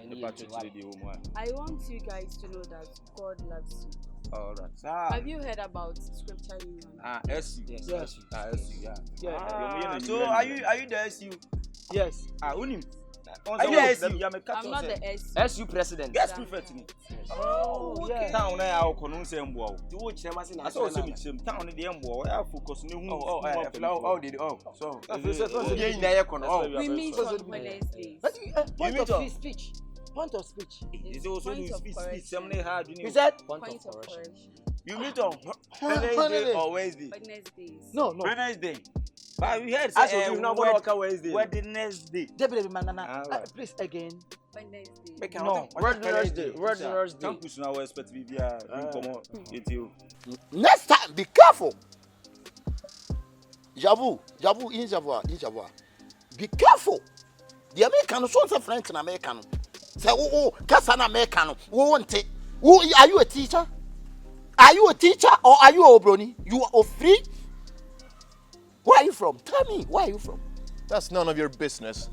I want you guys to know that God loves you. All right. Have you heard about scripture union? SU. Yes. SU. Yeah. So are you the SU? Yes. Unim. I'm not the SU president. Guest prefect me. Oh, okay. Town na ya ko no say mbo. You watch them as na so me chem. Town dey mbo. I focus no hu. So you na ye kono. We meet on Wednesdays. Point of free speech. Point of speech. It's also Point of speech correction. something hard. You said Point of correction. You meet on Wednesday or Wednesday? Wednesdays. No. Wednesday. But we heard As you now go to Wednesday. Wednesday. Debbie Manana. Please again. Wednesday. No. Wednesday. Campus now expect to be come on. Next time, be careful. Jabu, be careful. The American so French and American. Say, Cassana American. Won't it? Are you a teacher? Are you a teacher or are you a brony? You are free? Where are you from? Tell me, where are you from? That's none of your business.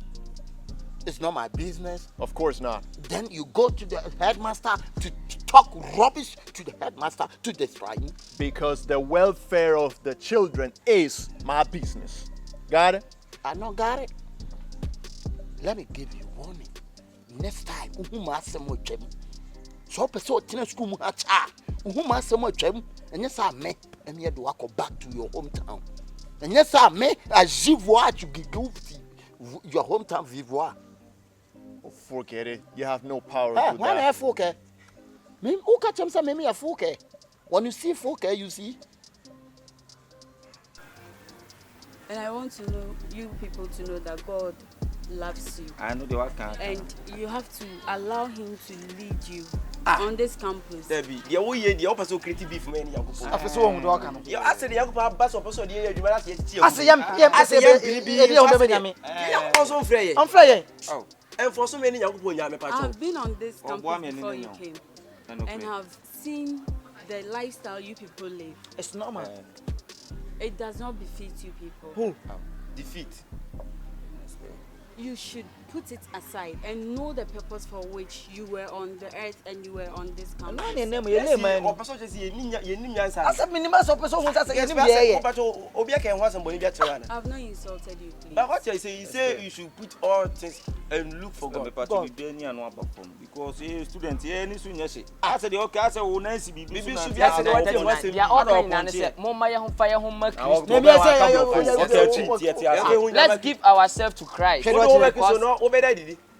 It's not my business. Of course not. Then you go to the headmaster to talk rubbish to the headmaster to destroy me. Because the welfare of the children is my business. Got it? I not got it. Let me give you warning. Next time, so person tina school mu acha. Uhuma asemo twam. Enye sa me, eme do akọ back to your hometown. Enye sa me, ajivoa to go your hometown vivre. Forget it. You have no power Hey, to do when I that. forget. Me who catch him say me a forget. When you see forget, you see. And I want to know, you people to know that God loves you. I know the work can. And you have to allow him to lead you on this campus. Debbie, the way the opposite creative beef man. I feel so do aka no. You ask the young pass or person the adwuma last year. Ase yam also frey. I'm frey. Oh. And for so many young people nyame pacho. I've been on this campus before you came and have seen the lifestyle you people live. It's normal. It does not befit you people. Who? Defeat. You should put it aside and know the purpose for which you were on the earth and you were on this campus. I have not insulted you, please. But what you say you should put all things and look for God. Because students here need to I said okay, I said we nice be they are all trying to say let's give ourselves to Christ.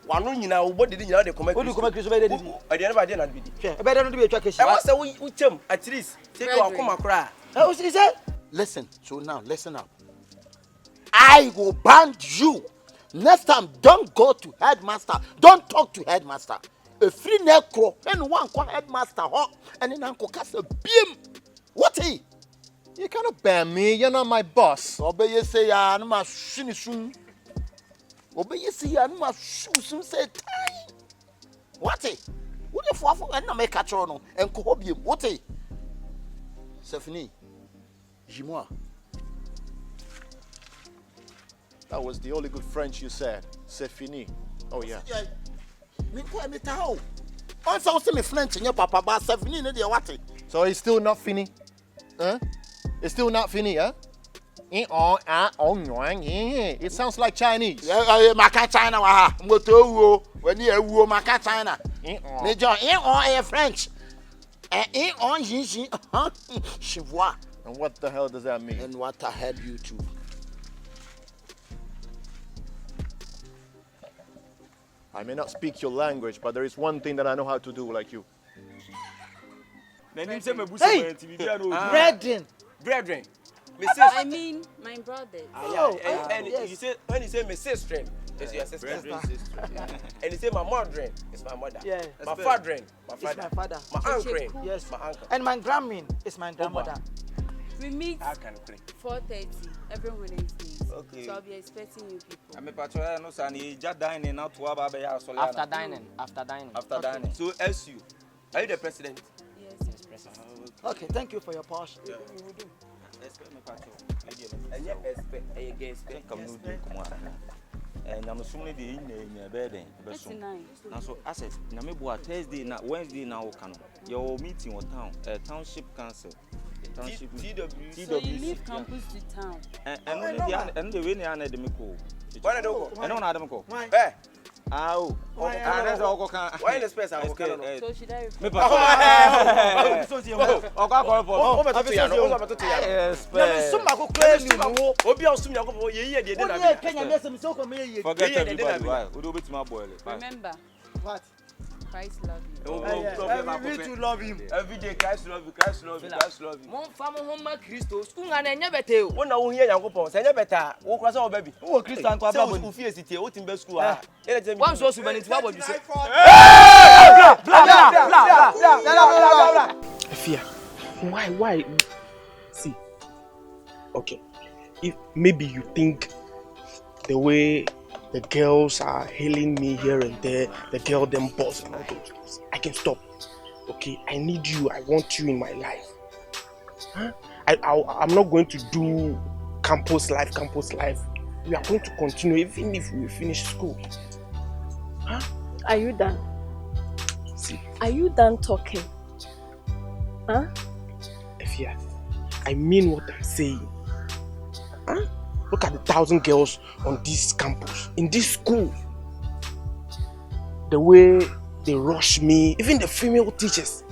Wanu nyina wo body nyina de koma Kristo be dedi ade na ba de na be di e be de no be twa keshi e wa say wo chem at least take your akoma kra He said, listen, so now listen up. I will ban you. Next time, don't go to headmaster. Don't talk to headmaster. A free necro and one call headmaster and then uncle cast a beam. What he? You cannot ban me. You're not my boss. Obey you say, I'm not soon. Obey you say, I'm not soon. Say, what he? What if I make a chrono and cohobium? What he? Stephanie. Jimoa. That was the only good French you said. C'est fini. Oh yeah. So it's still not fini? Huh? It's still not fini, huh? It sounds like Chinese. Maka China wa moto when you maka China. Major French. And what the hell does that mean? And what the hell you two? I may not speak your language, but there is one thing that I know how to do like you. Hey! Brethren. I mean, my brother. And you say when you say my sister, it's your sister. And you say my mother, it's my mother. Yeah. My father, my It's my father. My uncle, yes, my uncle. And my grandma is my grandmother. We meet 4:30 every Wednesday. Okay. So I'll be expecting you people. After dining. After dining. So as you, are you the president? Yes, President. Okay, thank you for your passion. Yeah. We will do. And I'm assuming the in bed. So I said, Namibua Thursday, Wednesday now, your meeting or township council. TW. So you leave campus to town. And the winner and the Miko. Why don't I don't know Adam. Why? Oh, why in the space? So should I remember what? Christ love you. We too love him. Every day, Christ love you, Christ love you, Christ love you. Mon femme, mon Christo, school and I better. When I will hear Yankopon, say better. Walk across our baby. Who Christian to have who fears it here? What in best school? One so soon, it's what you say. Blah, blah. Fear. Why? See. Okay. If maybe you think the way the girls are hailing me here and there, the girl them boss and all those things, I can stop. Okay, I need you. I want you in my life. Huh? I'm not going to do campus life. We are going to continue even if we finish school. Huh? Are you done? See. Are you done talking? Huh? Efia, I mean what I'm saying. Huh? Look at the 1,000 girls on this campus, in this school. The way they rush me, even the female teachers.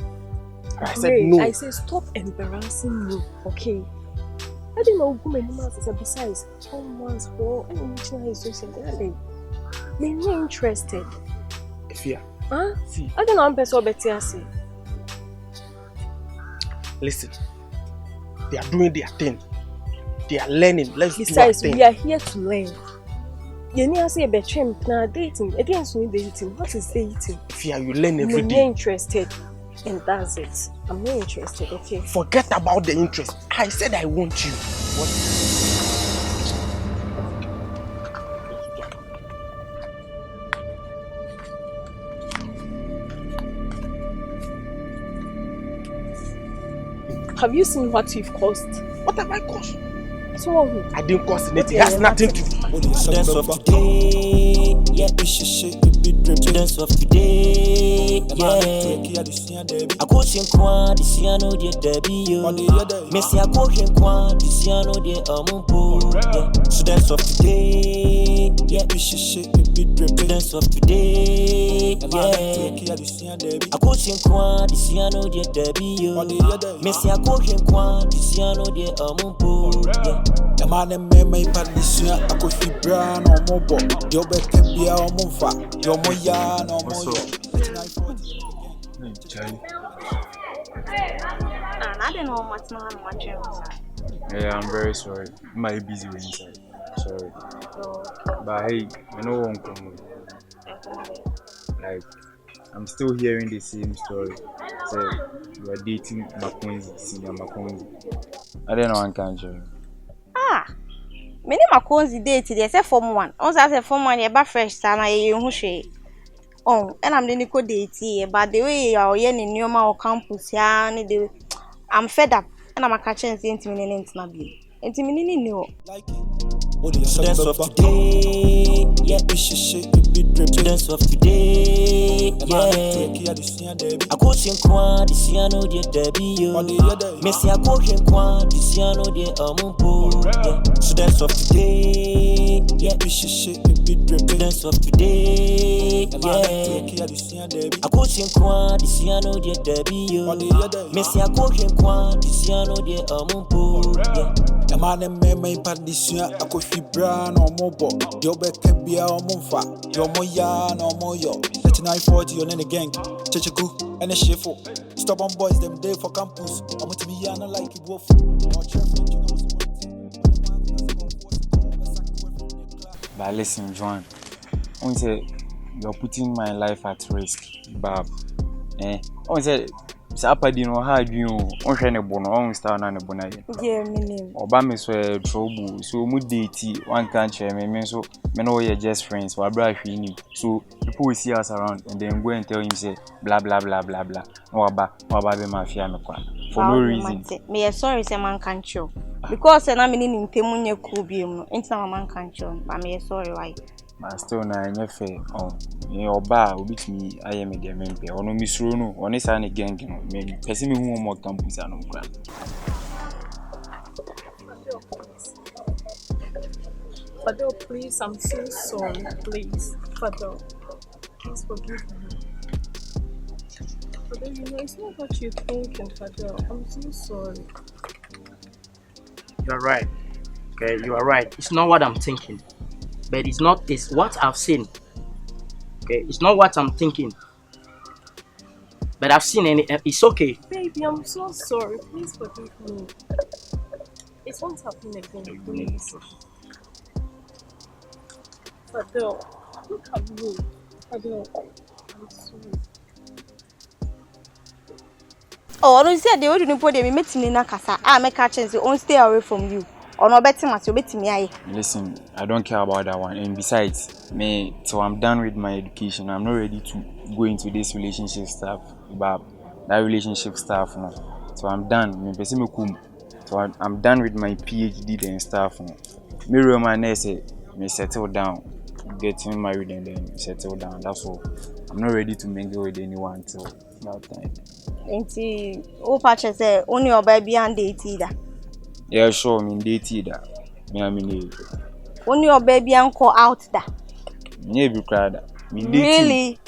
I said no. I said stop embarrassing me, okay? I didn't know who many months besides. Almost for any is so simple. I'm not interested. Efia. Huh? See. I don't know how better say. Listen, they are doing their thing. They are learning. Besides, we are here to learn. You need to say about trim now dating. Again, so dating. What is dating? If you learn every day. I'm not interested, and that's it. I'm not interested. Okay. Forget about the interest. I said I want you. What? Have you seen what you've caused? What have I caused? So I didn't cause anything. It has nothing to do. Dance of today, yeah, dance of today, yeah. I go sing kwa, this year no dear Debbie, yo. Messi, I go sing kwa, this year no dear Amumpo, yeah. So dance of today, yeah, dance of today, yeah. I go sing kwa, this year no dear Debbie, yo. Messi, I go sing kwa, this year no dear Amumpo, yeah. The man and me may partition, I could feel brown or more boy. Your back can be our mofa, your more yarn or more. I don't know what's not watching. Yeah, I'm very sorry. I'm very busy with inside. Sorry. But hey, I know one come. Like, I'm still hearing the same story. So, you are dating Makonzi, senior Makonzi. I don't know one country. Many Makonzi date they say form 1. Also I say form 1 you ba fresh sana you hu hwe. Oh, and I'm the Nico date but the way you are here in Nneoma campus ya ni the I'm fed up and I'm a catching intimidating na bi. Intimidating no. Dance of today, yeah, dance of today, yeah. I go sing kwa, this year no dear Debbie, yo. Messi, I go sing kwa, this year no dear Amumpo, yeah. So dance of today, yeah, dance of today, yeah. I go sing kwa, this year no dear Debbie, yo. Messi, I go sing kwa, this year no dear Amumpo, yeah. The man and me may partition, I could feel brown or more boy. Your back can be our mofa, your more yarn or more yo. 3940 on any gang, Chechaku and a shifo. Stop on boys, them day for campus. I'm going to be yana like it wolf. But listen, John. I say you're putting my life at risk, Bob. I say. Sapa di no ha adwun o hwe ne bo no on star na ne bo na ye Yeah, me name. Oba me so trouble so mu date one can share me so me no we just friends wa bra hwe ni so people will see us around and then go and tell him say blah blah blah blah blah no oba be mafia me kwa for no reason Me sorry say man can show because na me ni ntemu nye ku biem no enti man can show but me sorry why but still na nyefe oba obitimi aye me de mempe ono misro no oni sa ne gang no me pese me hu mo campus anu kra Fadel, please, I'm so sorry. Please, Fadel, please forgive me. Fadel, you know it's not what you're thinking, Fadel. I'm so sorry. You're right. Okay, you are right. It's not what I'm thinking, but it's what I've seen. Okay, it's not what I'm thinking. But I've seen any. It's okay. Baby, I'm so sorry. Please forgive me. It won't happen again, please. Fadel, look at me. Fadel, I'm sorry. Oh, no, see, they wouldn't put them in meeting in a casa. I make a chance to stay away from you. Or no better, much you bet me. Listen, I don't care about that one. And besides, so I'm done with my education. I'm not ready to go into this relationship stuff. But that relationship stuff, no. So I'm done. So I'm done with my PhD and stuff. No. Me romance me settle down, getting married and then settle down. That's all. I'm not ready to mingle with anyone until that time. Auntie, oh, Pacha say only your baby and date either. Yeah, sure, I date either. Only your baby and call out that. Maybe crowd. Really?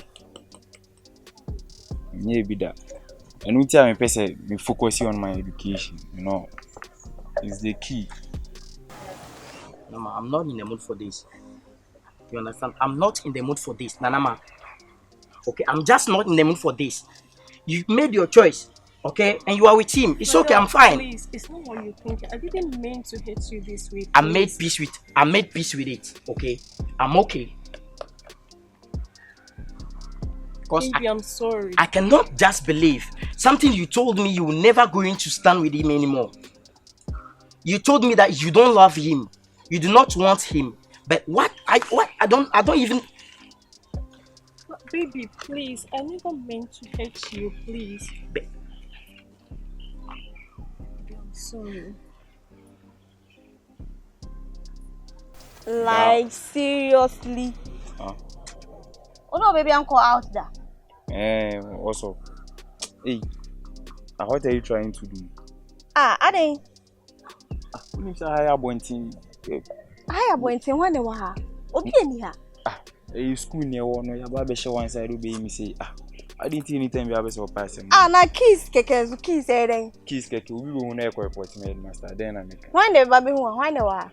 Maybe that. And we tell me, me focusing on my education. You know, is the key. Mama, I'm not in the mood for this. You understand? I'm not in the mood for this, Nanama. Okay, I'm just not in the mood for this. You made your choice, okay, and you are with him. It's okay. I'm fine. Please, it's not what you think. I didn't mean to hate you this way. Please. I made peace with it. Okay, I'm okay. Baby, I'm sorry. I cannot just believe something you told me you were never going to stand with him anymore. You told me that you don't love him, you do not want him. But I don't even. Baby, please, I never meant to hurt you, please. I'm sorry. Like, seriously? Huh? Oh no, baby, I'm call out that. Also, hey, what are you trying to do? I didn't. I have one thing. I have one thing. When they were, okay, here. School near one, no, your baby show one side, obey me say, I didn't see any time you have a surprise. Na kiss, keke, kiss, then. Kiss, keke, we will not report me, master. Then I make. When the baby who, when they were.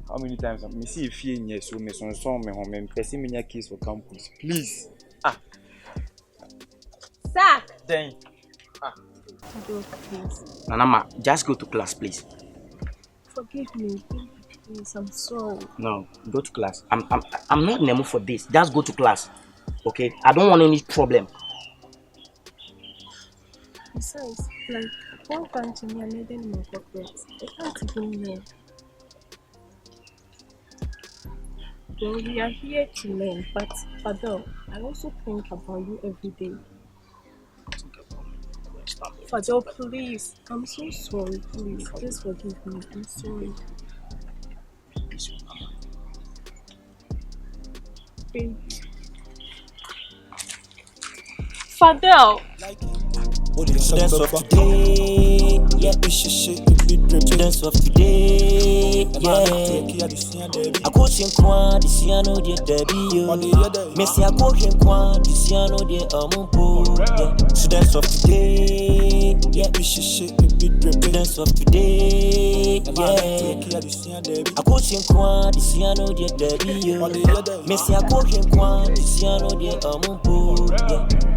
How many times me see if you yes, so me son me home, me person me kiss for campus, please. Sir. Then. Please. Nanama, just go to class, please. Forgive me, please. I'm sorry. No, go to class. I'm not in the mood for this. Just go to class, okay? I don't want any problem. Besides, like, one time to me, I made them more corporate. I can't even know. Well, we are here to learn, but Fadel, I also think about you every day. Fadel, please, I'm so sorry, please forgive me, I'm sorry. Baby. Fadel! Students of today, yeah, students of today, yeah. I go him kwa, this year no de debi. Messi I go him kwa, this year no de amumpo. Students of today, yeah, students of today, yeah. I go him kwa, this year no de debi. Messi I go him kwa, this year no de amumpo.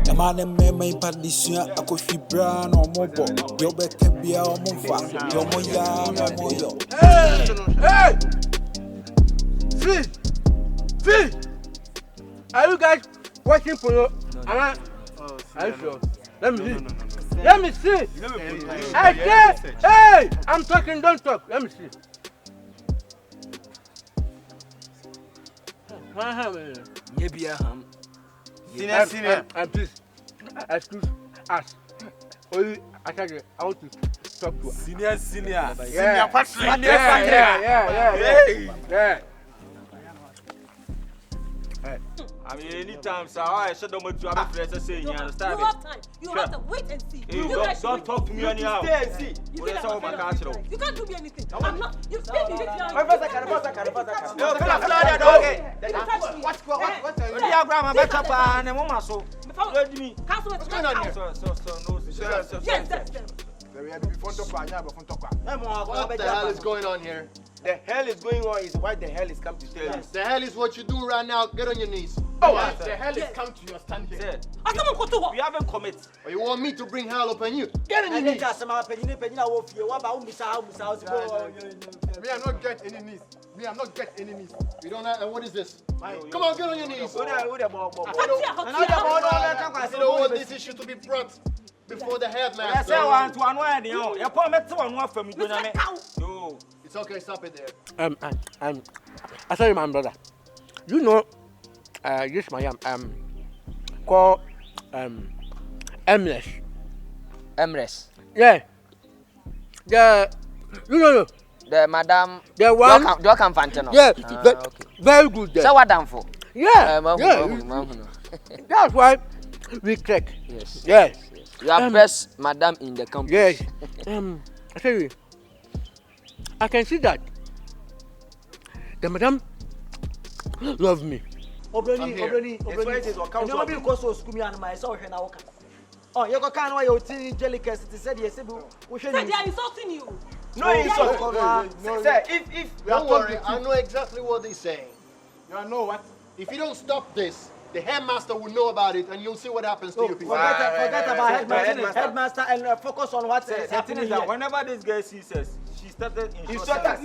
The man and me padisha, I could fi brown or mobile. Yo bet can be our monfa. Yo moya, no moyo. Hey! See! Are you guys watching for you? Are you sure? Let me see. Hey! I'm talking, don't talk. Let me see. Senior. Please, excuse us. Only I want to talk to us. Senior. Yeah. I mean, anytime, sir, I said, don't to have a friend saying, you understand? You have to wait and see. Hey, don't talk to me anyhow. Stay and see. You can't do me anything. I'm not. You stay in this yard. What's going on here? What the hell is going on here? The hell is going on is why the hell is come to tell you. The hell is what you do right now. Get on your knees. What the hell is come to your stand here? We haven't commit. Or you want me to bring hell upon you? Get in your knees. Me, I not get any knees. Me, I'm not get any knees. You don't have, what is this? Come on, get on your knees. You don't want this issue to be brought before the headmaster. It's okay, stop it there. I tell you, my brother, you know, this my called Emress. Emress. Yeah. You know. The madam. The one. Do I come Fantino? Yeah. Okay. Very good. So what done for? Yeah. That's why we check. Yes. Yes. You are best madam in the company. Yes. I tell you, I can see that the madam love me. Obroni. Nobody goes to school me and myself and I walk. Oh, you can't know your teen jellicus. It said yes. They are insulting you. No insult. Sir, if don't worry, I know exactly what they're saying. You know what? If you don't stop this, the headmaster will know about it, and you'll see what happens to you people. Forget about headmaster and focus on what's happening here. Whenever this girl sees us, she started insult us.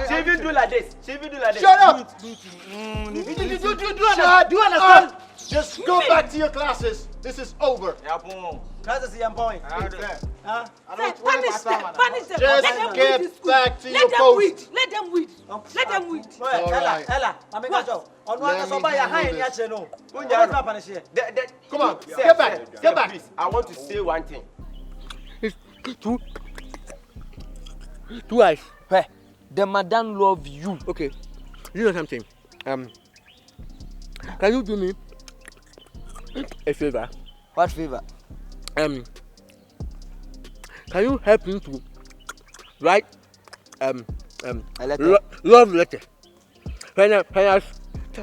She even do like this. Shut up! Do you understand? Just go back to your classes. This is over. Classes are point. Punish them. Just get back to your post. Let them weed. Ella, I'm making a job. On one of my high no. Come on, get back. I want to say one thing. Two eyes. Where? The madam love you. Okay. You know something? Can you do me a favor? What favor? Can you help me to write a letter? Love letter? When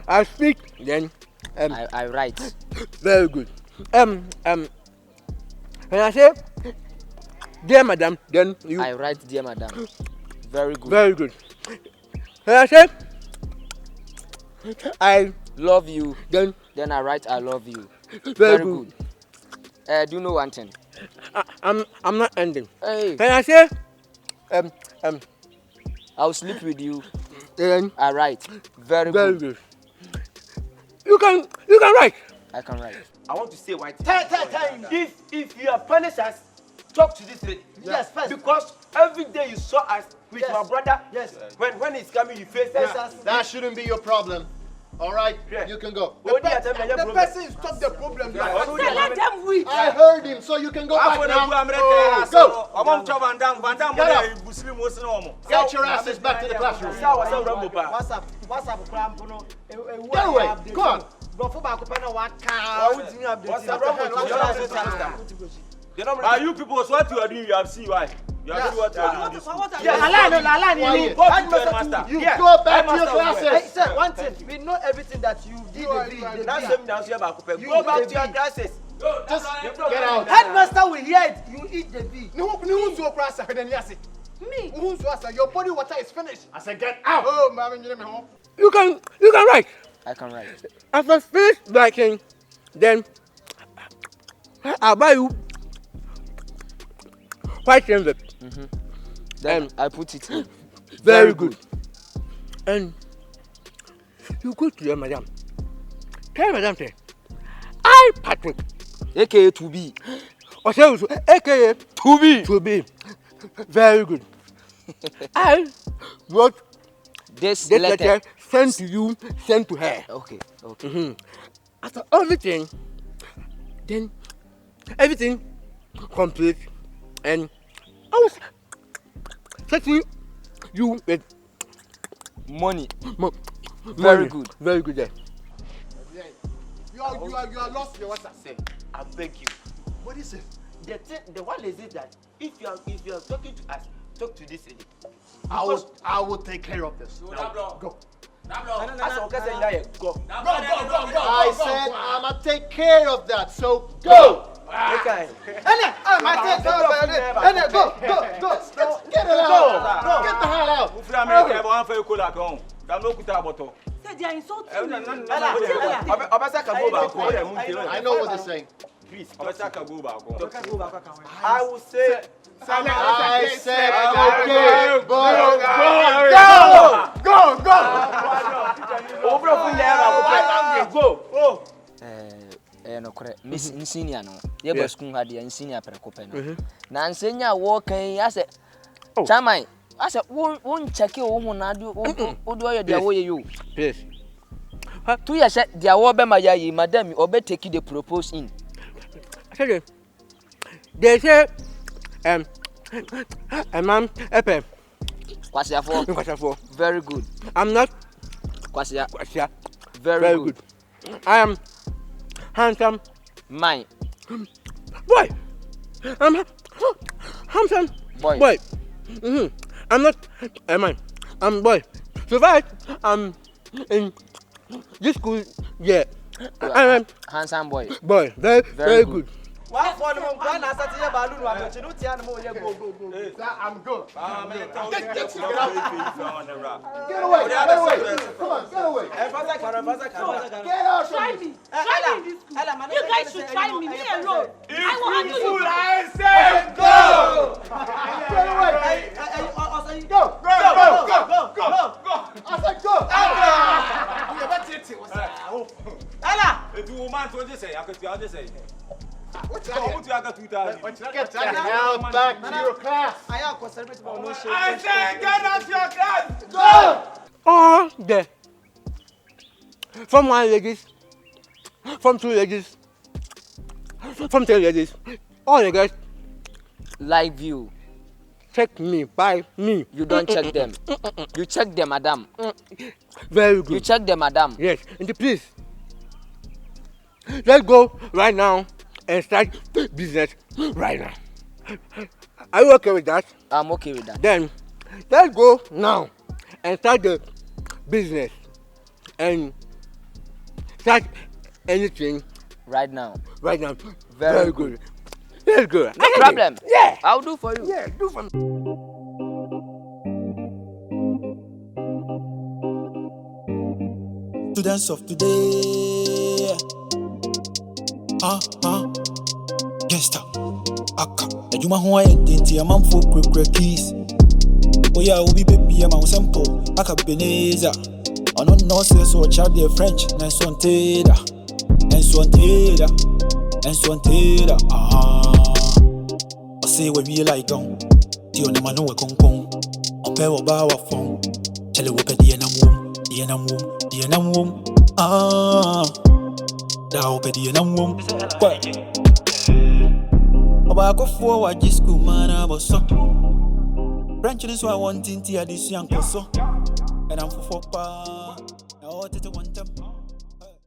I speak, then I write. Very good. When I say dear madam, then you. I write dear madam. Very good. Very good. When I say I love you, then I write I love you. Very good. Do you know one thing? I'm not ending. Hey. When I say I'll sleep with you. Then I write. Very good. You can write. I can write. I want to say one thing. If you are punished us, talk to this lady. Yes, first. Because every day you saw us with my brother. Yes. When he's coming, you face us. That shouldn't be your problem. All right, you can go. The person stop the problem. Let them weed. I heard him, so you can go back now. Go. Get your asses back to the classroom. Get away. Come on. Are you people, what you are doing, you have seen why? You have seen what you are doing this school. You go back to your classes. Sir, one thing, we know everything that you did. Go back to your classes. Just get out. Headmaster will hear it. You eat the bee. Me? Your body water is finished. I said get out. Oh, you can write. I can write. After finish writing, then I'll buy you white envelope. Then I put it in. Very good. And you go to your madam. Tell madam, say, I Patrick, aka to be. Or say, aka to be. To be. Very good. I wrote this letter sent to you, sent to her. Okay. After everything, then everything complete, and I was setting you with money. Very good. Very good. There. You are lost. What I say? I beg you. What is it? The one is it that if you are talking to us, talk to this lady. I will take care of this. Go. I said I'ma take care of that. So go. Okay. Go. Get it out. Get the hell out. They are insulting me. I know what they're saying. Please, I will say. I said, go. No correct. Miss Insignia no. Ye ba school had the Insignia precope no. Na Insignia walk I said, Chamai, I said, won't check you on do your way you. Please. 2 years their wobe my madam or be take the propose in. They say ma'am epe. Kwasia for. Very good. I'm not Kwasia. Very good. I am handsome. Mine. Boy. I'm handsome. Boy. I'm not mine. I'm boy. So right, I'm in this school. Yeah. I'm handsome boy. Boy. Very good. Why for the one I said to balloon? Go. I'm good. Get away. Come on, get away. Get out. Try me. You guys should try me. Me alone. I will handle you. I said go. Get away. Go. I said go. Ella. If you want to say, I could just say. Get the hell back to your class. I said get out your class. Go. Oh, there. From 1 ladies, from 2 ladies, from 10 ladies, all the guys. Live view. Check me, by me. You don't check them. You check them, madam. Very good. You check them, madam. Yes, and please, let's go right now and start business right now. Are you okay with that? I'm okay with that. Then, let's go now and start the business and start anything right now. Right now. Very good. Let's go. No problem. Yeah. I'll do for you. Yeah, do for me. Students of today. Gangsta. Aka. Ejuma ho ayenti amam fo krekre keys. Oya obi baby am simple. Aka Beneza. Ono no say so Likee the French. Enswantera. I say we be like gone. Ti on ma no we konkon. Ope wo ba wa fon. Chele wo pe di enam wom. Da wo pe di enam wom. Oba go for wa jisku mana boso. French is what I want in tia this young so. And I'm for pa. I want it to want them.